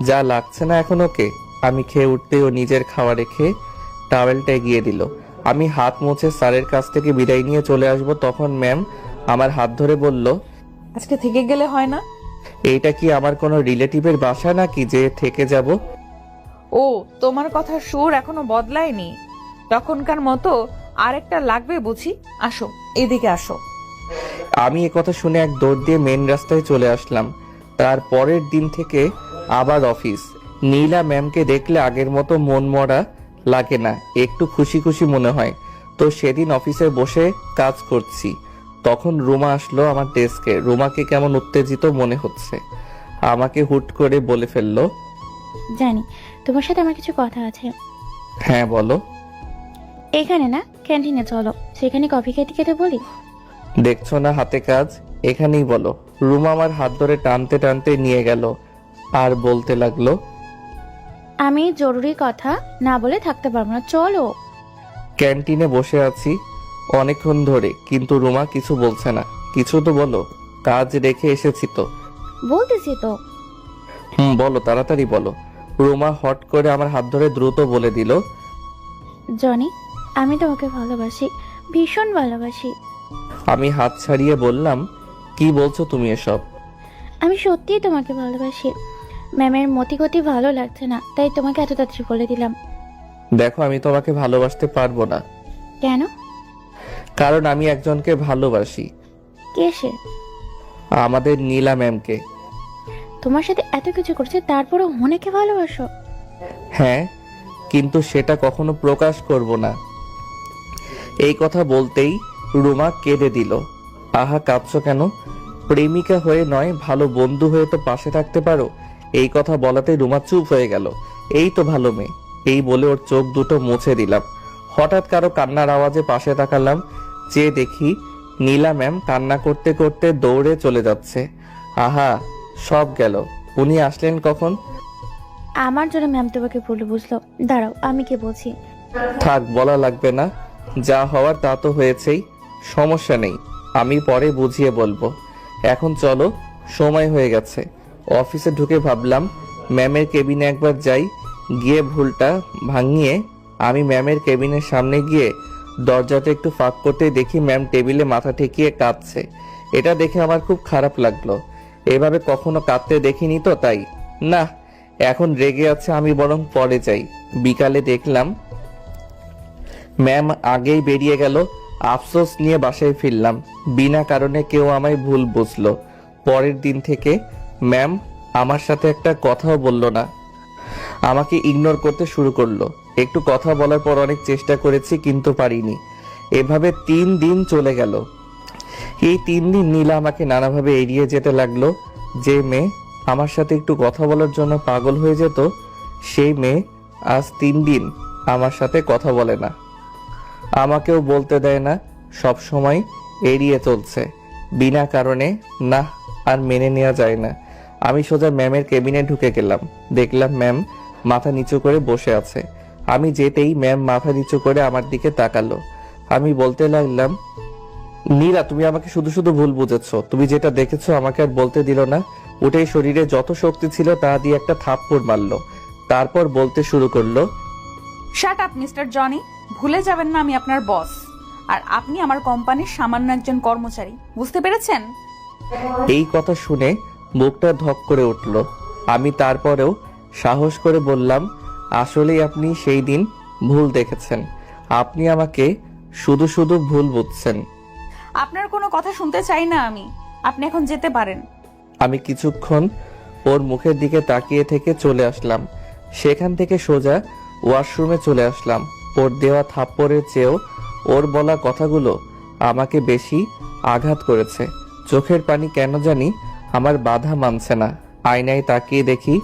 যা লাগছে না এখন ওকে। আমি খেয়ে উঠতেই ও নিজের খাওয়া রেখে টাওয়েলটা এগিয়ে দিল। আমি হাত মুছে স্যারের কাছ থেকে বিদায় নিয়ে চলে আসব, তখন ম্যাম আমার হাত ধরে বলল, আজকে থেকে গেলে হয় না? এইটা কি আমার কোনো রিলেটিভের বাসা নাকি যে থেকে যাব? ও, তোমার কথার সুর এখনো বদলায়নি। তখনকার মতো আরেকটা লাগবে বুঝি। আসো, এদিকে আসো। আমি কথা শুনে এক দৌড় দিয়ে মেন রাস্তায় চলে আসলাম। তার পরের দিন থেকে আবার অফিস। নীলা ম্যামকে দেখলে আগের মতো মন মরা লাগে না, একটু খুশি খুশি মনে হয়। তো সেদিন অফিসে বসে কাজ করছি, তখন রুমা আসলো আমার ডেস্কে। রুমাকে কেমন উত্তেজিত মনে হচ্ছে। আমাকে হুট করে বলে ফেললো, জানি তোমার সাথে আমার কিছু কথা আছে। হ্যাঁ বলো। এখানে না, ক্যান্টিনে চলো, সেখানে কফি খেতে খেতে বলি। দেখছো না হাতে কাজ, এখানেই বলো। রুমা আমার হাত ধরে টানতে টানতে নিয়ে গেল আর বলতে লাগলো, আমি জরুরি কথা না বলে থাকতে পারবো না, চলো। ক্যান্টিনে বসে আছি অনেকক্ষণ ধরে, কিন্তু রুমা কিছু বলছে না। কিছু তো বলো, কাজ রেখে এসেছি তো। বলতেছি তো। বলো, তাড়াতাড়ি বলো। রুমা হট করে আমার হাত ধরে দ্রুত বলে দিল, জনি, আমি তোমাকে ভালোবাসি, ভীষণ ভালোবাসি। আমি হাত ছাড়িয়ে বললাম, কি বলছো তুমি এসব? আমি সত্যিই তোমাকে ভালোবাসি। ম্যামের মতিগতি ভালো লাগছে না, তাই তোমাকে এত তাড়াতাড়ি বলে দিলাম। দেখো, আমি তোমাকে ভালোবাসতে পারবো না। কেন? কারণ আমি একজনকে ভালোবাসি। কে সে? আমাদের নীলা ম্যামকে। তোমার সাথে এত কিছু করছে, তারপরও অনেকে ভালোবাসো? হ্যাঁ, কিন্তু সেটা কখনো প্রকাশ করব না। এই কথা বলতেই রুমা কেঁদে দিল। আহা, কাঁদছো কেন? প্রেমিকা হয়ে নয়, ভালো বন্ধু হয়ে তো পাশে থাকতে পারো। এই কথা বলাতে রুমা চুপ হয়ে গেল। এই তো ভালো মেয়ে, এই বলে ওর চোখ দুটো মুছে দিলাম। হঠাৎ কারো কান্নার আওয়াজে পাশে তাকালাম, চেয়ে দেখি নীলা ম্যাম কান্না করতে করতে দৌড়ে চলে যাচ্ছে। আহা, সব গেল। উনি আসলেন কখন? আমার জন্য ম্যাম তোমাকে বলে বুঝলো। দাঁড়াও, আমি কে বলছি। থাক, বলা লাগবে না। যা হওয়ার তা তো হয়েছেই, সমস্যা নেই। আমি পরে বুঝিয়ে বলবো। এখন চলো, সময় হয়ে গেছে। অফিসে ঢুকে ভাবলাম ম্যামের কেবিনে একবার যাই। গিয়ে ভুলটা ভাঙিয়ে আমি ম্যামের কেবিনের সামনে গিয়ে দরজাটা একটু ফাঁক করতে দেখি ম্যাম টেবিলে মাথা ঠেকিয়ে কাঁদছে। এটা দেখে আমার খুব খারাপ লাগলো। এভাবে কখনো কাঁদতে দেখিনি তো, তাই না। এখন রেগে আছে, আমি বরং পরে যাই। বিকালে দেখলাম ম্যাম আগেই বেরিয়ে গেল। আফসোস নিয়ে বাসায় ফিরলাম। বিনা কারণে কেউ আমায় ভুল বুঝলো। পরের দিন থেকে ম্যাম আমার সাথে একটা কথাও বলল না, আমাকে ইগনোর করতে শুরু করলো। একটু কথা বলার পর অনেক চেষ্টা করেছি, কিন্তু পারিনি। এভাবে 3 দিন চলে গেল। এই 3 দিন নীলা আমাকে নানাভাবে এড়িয়ে যেতে লাগলো। যে মেয়ে আমার সাথে একটু কথা বলার জন্য পাগল হয়ে যেত, সেই মেয়ে আজ 3 দিন আমার সাথে কথা বলে না, আমাকেও বলতে দেয় না, সব সময় এড়িয়ে চলছে। বিনা কারণে না, আর মেনে নেওয়া যায় না। আমি সোজা ম্যামের কেবিনে ঢুকে গেলাম। দেখলাম ম্যাম মাথা নিচু করে বসে আছে। আমি যেতেই ম্যাম মাথা নিচু করে আমার দিকে তাকালো। আমি বলতে লাগলাম, নীলা, তুমি আমাকে শুধু শুধু ভুল বুঝেছো। তুমি যেটা দেখেছো আমাকে আর বলতে দিল না। উঠে শরীরে যত শক্তি ছিল তা দিয়ে একটা থাপ্পড় মারলো। তারপর বলতে শুরু করলো, শাট আপ মিস্টার জনি। ভুলে যাবেন না আমি আপনার বস, আর আপনি আমার কোম্পানির সামান্য একজন কর্মচারী। বুঝতে পেরেছেন? এই কথা শুনে বুকটা ধক করে উঠল। আমি তারপরেও সাহস করে বললাম, আসলেই আপনি সেই দিন ভুল দেখেছেন। আপনি আমাকে শুধু শুধু ভুল বুঝছেন। আপনার কোনো কথা শুনতে চাই না আমি। আপনি এখন যেতে পারেন। আমি কিছুক্ষণ ওর মুখের দিকে তাকিয়ে থেকে চলে আসলাম। সেখান থেকে সোজা ওয়াশরুমে চলে আসলাম। ওর দেওয়া থাপ্পড়ের চেয়েও ওর বলা কথাগুলো আমাকে বেশি আঘাত করেছে। চোখের পানি কেন জানি আমার বাধা মানছে না। আয়নায় তাকিয়ে দেখি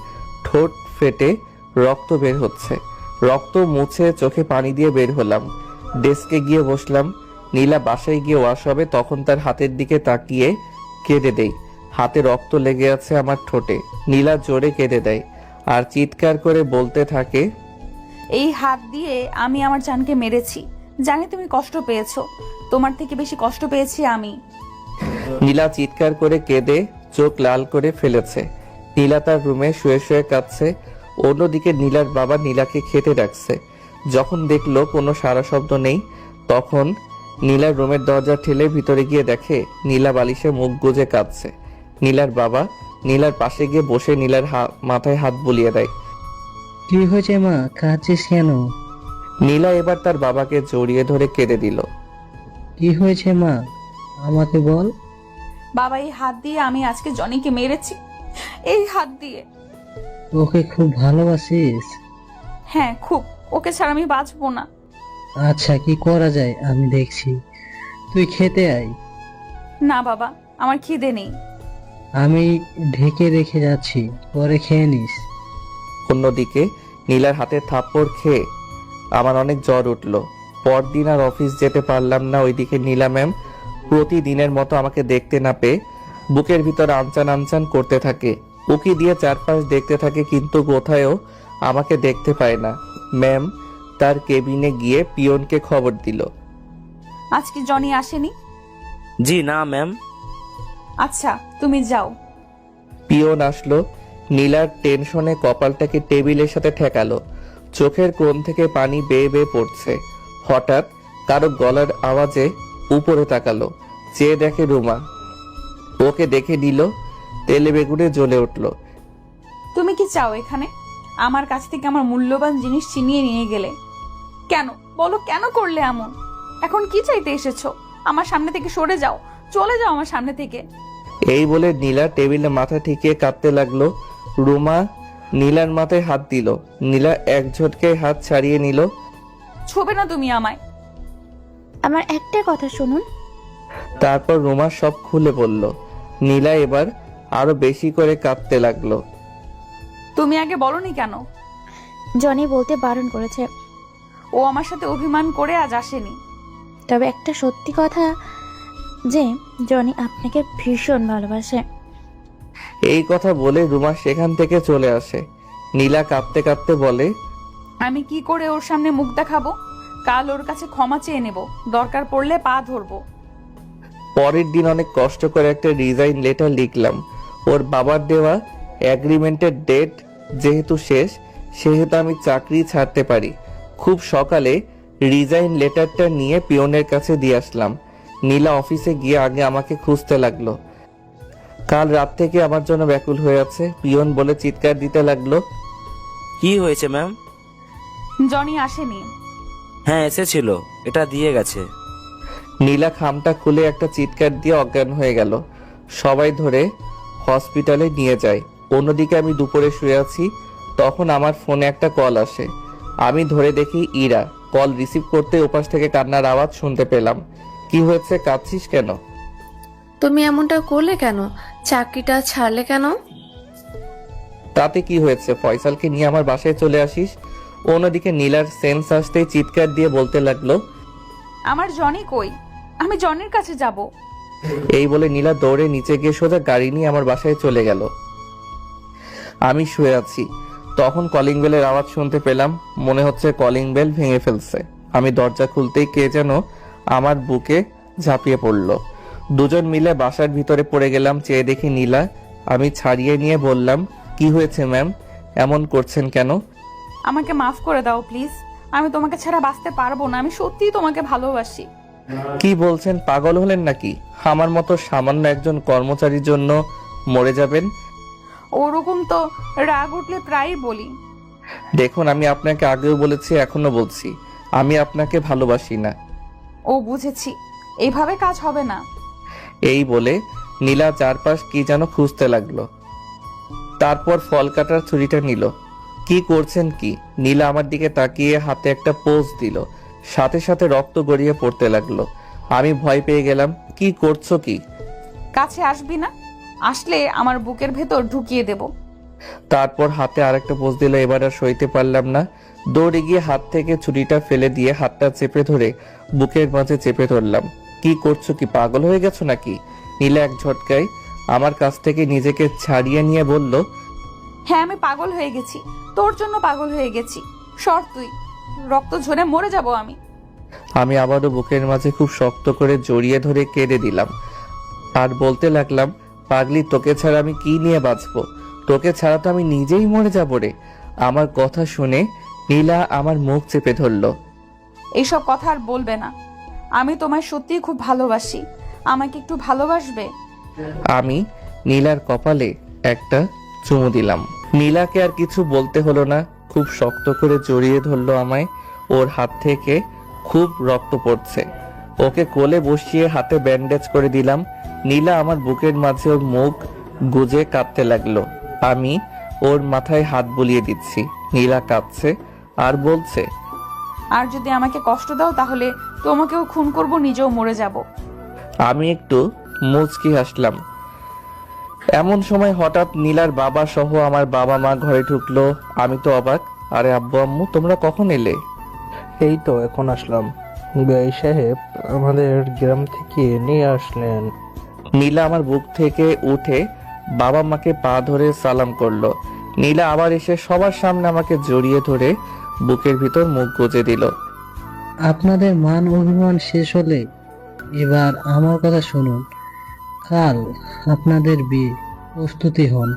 ঠোঁট ফেটে রক্ত বের হচ্ছে। রক্ত মুছে চোখে পানি দিয়ে বের হলাম। ডেস্কে গিয়ে বসলাম। নীলা বাসায় গিয়ে ওয়াশ হবে, তখন তার হাতের দিকে তাকিয়ে কেঁদে দেই। হাতে রক্ত লেগে আছে আমার ঠোঁটে। নীলা জোরে কেঁদে দেয় আর চিৎকার করে বলতে থাকে, এই হাত দিয়ে আমি আমার জানকে মেরেছি। জানি তুমি কষ্ট পেয়েছো, তোমার থেকে বেশি কষ্ট পেয়েছি আমি। নীলা চিৎকার করে কেঁদে চোখ লাল করে ফেলেছে। নীলা তার রুমে শুয়ে শুয়ে কাঁদছে। অন্যদিকে নীলার বাবা নীলাকে খেতে ডাকছে। যখন দেখলো কোনো সাড়া শব্দ নেই, তখন নীলার রুমের দরজা ঠেলে ভিতরে গিয়ে দেখে নীলা বালিশে মুখ গুজে কাঁদছে। নীলার বাবা নীলার পাশে গিয়ে বসে নীলার মাথায় হাত বুলিয়ে দেয়। কি হয়েছে মা, কাঁদছিস কেন? নীলা এবার তার বাবাকে জড়িয়ে ধরে কেঁদে দিল। কি হয়েছে মা, আমাকে বল। বাবা, এই হাত দিয়ে আমি আজকে জনিকে মেরেছি। এই হাত দিয়ে। ওকে খুব ভালোবাসিস? হ্যাঁ, খুব। ওকে ছাড়া আমি বাঁচবো না। আচ্ছা, কি করা যায় আমি দেখছি, তুই খেতে আয়। না বাবা, আমার খিদে নেই। আমি ঢেকে রেখে যাচ্ছি, পরে খেয়ে নিস। অন্যদিকে নীলার হাতে থাপ্পড় খেয়ে আমার অনেক জ্বর উঠল। পরদিন আর অফিস যেতে পারলাম না। ওইদিকে নীলা ম্যাম প্রতিদিনের মতো আমাকে দেখতে না পেয়ে বুকের ভিতর আনচান আনচান করতে থাকে। উকি দিয়ে চারপাশ দেখতে থাকে, কিন্তু কোথায়ও আমাকে দেখতে পায় না। ম্যাম তার কেবিনে গিয়ে পিয়নকে খবর দিল। আজকে জনি আসেনি? জি না ম্যাম। আচ্ছা, তুমি যাও। পিয়ন আসলো। নীলার টেনশনে কপালটাকে টেবিলের সাথে ঠেকালো। চোখের কোণ থেকে পানি বেয়ে বেয়ে পড়ছে। হঠাৎ কারো গলার আওয়াজে উপরে তাকালো। চেয়ে দেখে রুমা। ওকে দেখে নিল, তেলে বেগুনে জ্বলে উঠল। তুমি কি চাও এখানে? আমার কাছ থেকে আমার মূল্যবান জিনিস ছিনিয়ে নিয়ে গেলে কেন? বলো, কেন করলে এমন? এখন কি চাইতে এসেছো? আমার সামনে থেকে সরে যাও, চলে যাও আমার সামনে থেকে। এই বলে নীলা টেবিলে মাথা ঠেকিয়ে কাঁদতে লাগলো। রুমা নীলার মাথায় হাত দিল। নীলা এক ঝটকায় হাত ছাড়িয়ে নিল। ছোবে না তুমি আমায়। আমার একটা কথা শুনুন। তারপর রুমা সব খুলে বলল। নীলা এবার আরো বেশি করে কাঁদতে লাগলো। তুমি আগে বলনি কেন? জনি বলতে বারণ করেছে। ও আমার সাথে অভিমান করে আজ আসেনি। তবে একটা সত্যি কথা যে জনি আপনাকে ভীষণ ভালোবাসে। এই কথা বলে রুমা সেখান থেকে চলে আসে। নীলা কাঁদতে কাঁদতে বলে, আমি কি করে ওর সামনে মুখ দেখাবো? কাল ওর কাছে ক্ষমা চেয়ে নেব, দরকার পড়লে পা ধরবো। পরের দিন অনেক কষ্ট করে একটা রিজাইন লেটার লিখলাম। ওর বাবার দেওয়া এগ্রিমেন্টের ডেট যেহেতু শেষ, সেহেতু আমি চাকরি ছাড়তে পারি। খুব সকালে রিজাইন লেটারটা নিয়ে পিয়নের কাছে দিয়ে আসলাম। নীলা অফিসে গিয়ে আগে আমাকে খুঁজতে লাগলো। কাল রাত থেকে আমার জন্য ব্যাকুল হয়ে আছে। পিয়ন বলে চিৎকার দিতে লাগলো। কি হয়েছে ম্যাম? জনি আসেনি। হ্যাঁ এসেছিল, এটা দিয়ে গেছে। নীলা খামটা খুলে একটা চিৎকার দিয়ে অজ্ঞান হয়ে গেল। সবাই ধরে হসপিটালে নিয়ে যায়। অন্যদিকে আমি দুপুরে শুয়ে আছি, তখন আমার ফোনে একটা কল আসে। আমি ধরে দেখি ইরা। কল রিসিভ করতে ওপাশ থেকে কান্নার আওয়াজ শুনতে পেলাম। কি হয়েছে, কাঁদছিস কেন? তুমি এমনটা করলে কেন? চাকরিটা ছাড়লে কেন? তাতে কি হয়েছে, ফয়সালকে নিয়ে আমার বাসায় চলে আসিস। অন্যদিকে নীলার সেন্স আসতেই চিৎকার দিয়ে বলতে লাগলো, আমার জনি কই? আমি জনির কাছে যাব। এই বলে নীলা দৌড়ে নিচে গিয়ে সোজা গাড়ি নিয়ে আমার বাসায় চলে গেল। আমি শুয়ে আছি, তখন কলিং বেলের আওয়াজ শুনতে পেলাম। মনে হচ্ছে কলিং বেল ভেঙে ফেলছে। আমি দরজা খুলতেই কে যেন আমার বুকে ঝাঁপিয়ে পড়ল। দুজন মিলে বাসার ভিতরে পড়ে গেলাম। চেয়ে দেখি নীলা। আমি ছাড়িয়ে নিয়ে বললাম, কি হয়েছে ম্যাম, এমন করছেন কেন? আমাকে মাফ করে দাও প্লিজ। আমি তোমাকে ছাড়া বাঁচতে পারবো না। আমি সত্যিই তোমাকে ভালোবাসি। কি বলছেন, পাগল হলেন নাকি? আমার মতো সামান্য একজন কর্মচারীর জন্য মরে যাবেন? ওরকম তো রাগ উঠলে প্রায়ই বলি। দেখুন, আমি আপনাকে আগেও বলেছি, এখনো বলছি, আমি আপনাকে ভালোবাসি না। ও বুঝেছি, এইভাবে কাজ হবে না। এই বলে নীলা চারপাশ কি যেন খুঁজতে লাগলো। তারপর ফল কাটার ছুরিটা নিল। কি করছেন কি? নীলা আমার দিকে তাকিয়ে হাতে একটা পোজ দিল। সাথে সাথে রক্ত গড়িয়ে পড়তে লাগলো। আমি ভয় পেয়ে গেলাম। কি করছো কি? কাছে আসবি না, আসলে আমার বুকের ভেতর ঢুকিয়ে দেব। তারপর হাতে আরেকটা পোজ দিল। এবার আর সইতে পারলাম না। দৌড়ে গিয়ে হাত থেকে ছুরিটা ফেলে দিয়ে হাতটা চেপে ধরে বুকের মাঝে চেপে ধরলাম। কি করছো, কি পাগল হয়ে গেছো নাকি? নীলা এক ঝটকায় আমার কাছ থেকে নিজেকে ছাড়িয়ে নিয়ে বলল, হ্যাঁ আমি পাগল হয়ে গেছি, তোর জন্য পাগল হয়ে গেছি। সর তুই, রক্ত ঝরে মরে যাব আমি। আমি আবারও বুকের মাঝে খুব শক্ত করে জড়িয়ে ধরে কেঁদে দিলাম আর বলতে লাগলাম, পাগলি, তোকে ছাড়া আমি কি নিয়ে বাঁচবো? তোকে ছাড়া তো আমি নিজেই মরে যাবো রে। আমার কথা শুনে নীলা আমার মুখ চেপে ধরলো। এইসব কথা আর বলবে না, আমি তোমায় সত্যিই খুব ভালোবাসি, আমাকে একটু ভালোবাসবে? আমি নীলার কপালে একটা চুমু দিলাম। নীলাকে আর কিছু বলতে হলো না, খুব শক্ত করে জড়িয়ে ধরলো আমায়। ওর হাত থেকে খুব রক্ত পড়ছে। ওকে কোলে বসিয়ে হাতে ব্যান্ডেজ করে দিলাম। নীলা আমার বুকের মাঝে ওর মুখ গুজে কাঁদতে লাগলো। আমি ওর মাথায় হাত বুলিয়ে দিচ্ছি। নীলা কাঁদছে আর বলছে, আর যদি আমাকে কষ্ট দাও তাহলে তোমাকেও খুন করব, নিজেও মরে যাব। আমি একটু মুচকি হাসলাম। এমন সময় হঠাৎ নীলার বাবা সহ আমার বাবা মা ঘরে ঢুকলো। আমি তো অবাক। আরে আব্বু আম্মু, তোমরা কখন এলে? এই তো এখন আসলাম। বেআই সাহেব আমাদের গ্রাম থেকে নিয়ে আসলেন। নীলা আমার বুক থেকে উঠে বাবা মাকে পা ধরে সালাম করলো। নীলা আবার এসে সবার সামনে আমাকে জড়িয়ে ধরে বুকের ভিতর মুখ গুজে দিল। আপনাদের মান অভিমান শেষ হলে এবার আমার কথা শুনুন। কাল আপনাদের বিয়ে, প্রস্তুতি হন।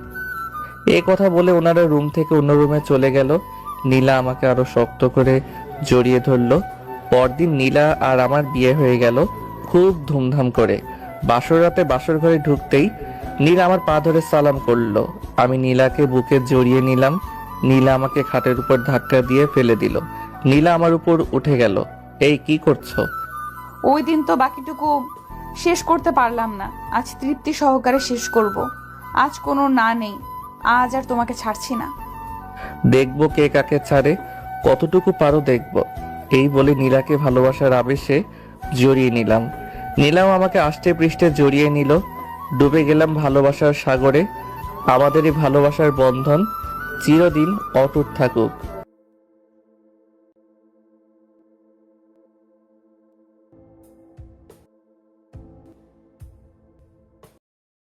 এই কথা বলে ওনারা রুম থেকে অন্য রুমে চলে গেল। নীলা আমাকে আরো শক্ত করে জড়িয়ে ধরলো। পরদিন নীলা আর আমার বিয়ে হয়ে গেল খুব ধুমধাম করে। বাসর রাতে বাসর ঘরে ঢুকতেই নীলা আমার পা ধরে সালাম করলো। আমি নীলাকে বুকে জড়িয়ে নিলাম। নীলা আমাকে খাটের উপর ধাক্কা দিয়ে ফেলে দিল। নীলা আমার উপর উঠে গেল। এই কি করছো? ওই দিন তো বাকিটুকু শেষ করতে পারলাম না, আজ তৃপ্তি সহকারে শেষ করব। আজ কোনো না নেই, আজ আর তোমাকে ছাড়ছি না। দেখবো কে কাকে ছাড়ে, কতটুকু পারো দেখবো। এই বলে নীলাকে ভালোবাসার আবেশে জড়িয়ে নিলাম। নীলাও আমাকে আষ্টে পৃষ্ঠে জড়িয়ে নিল। ডুবে গেলাম ভালোবাসার সাগরে। আমাদের এই ভালোবাসার বন্ধন চিরদিন অটুট থাকুক।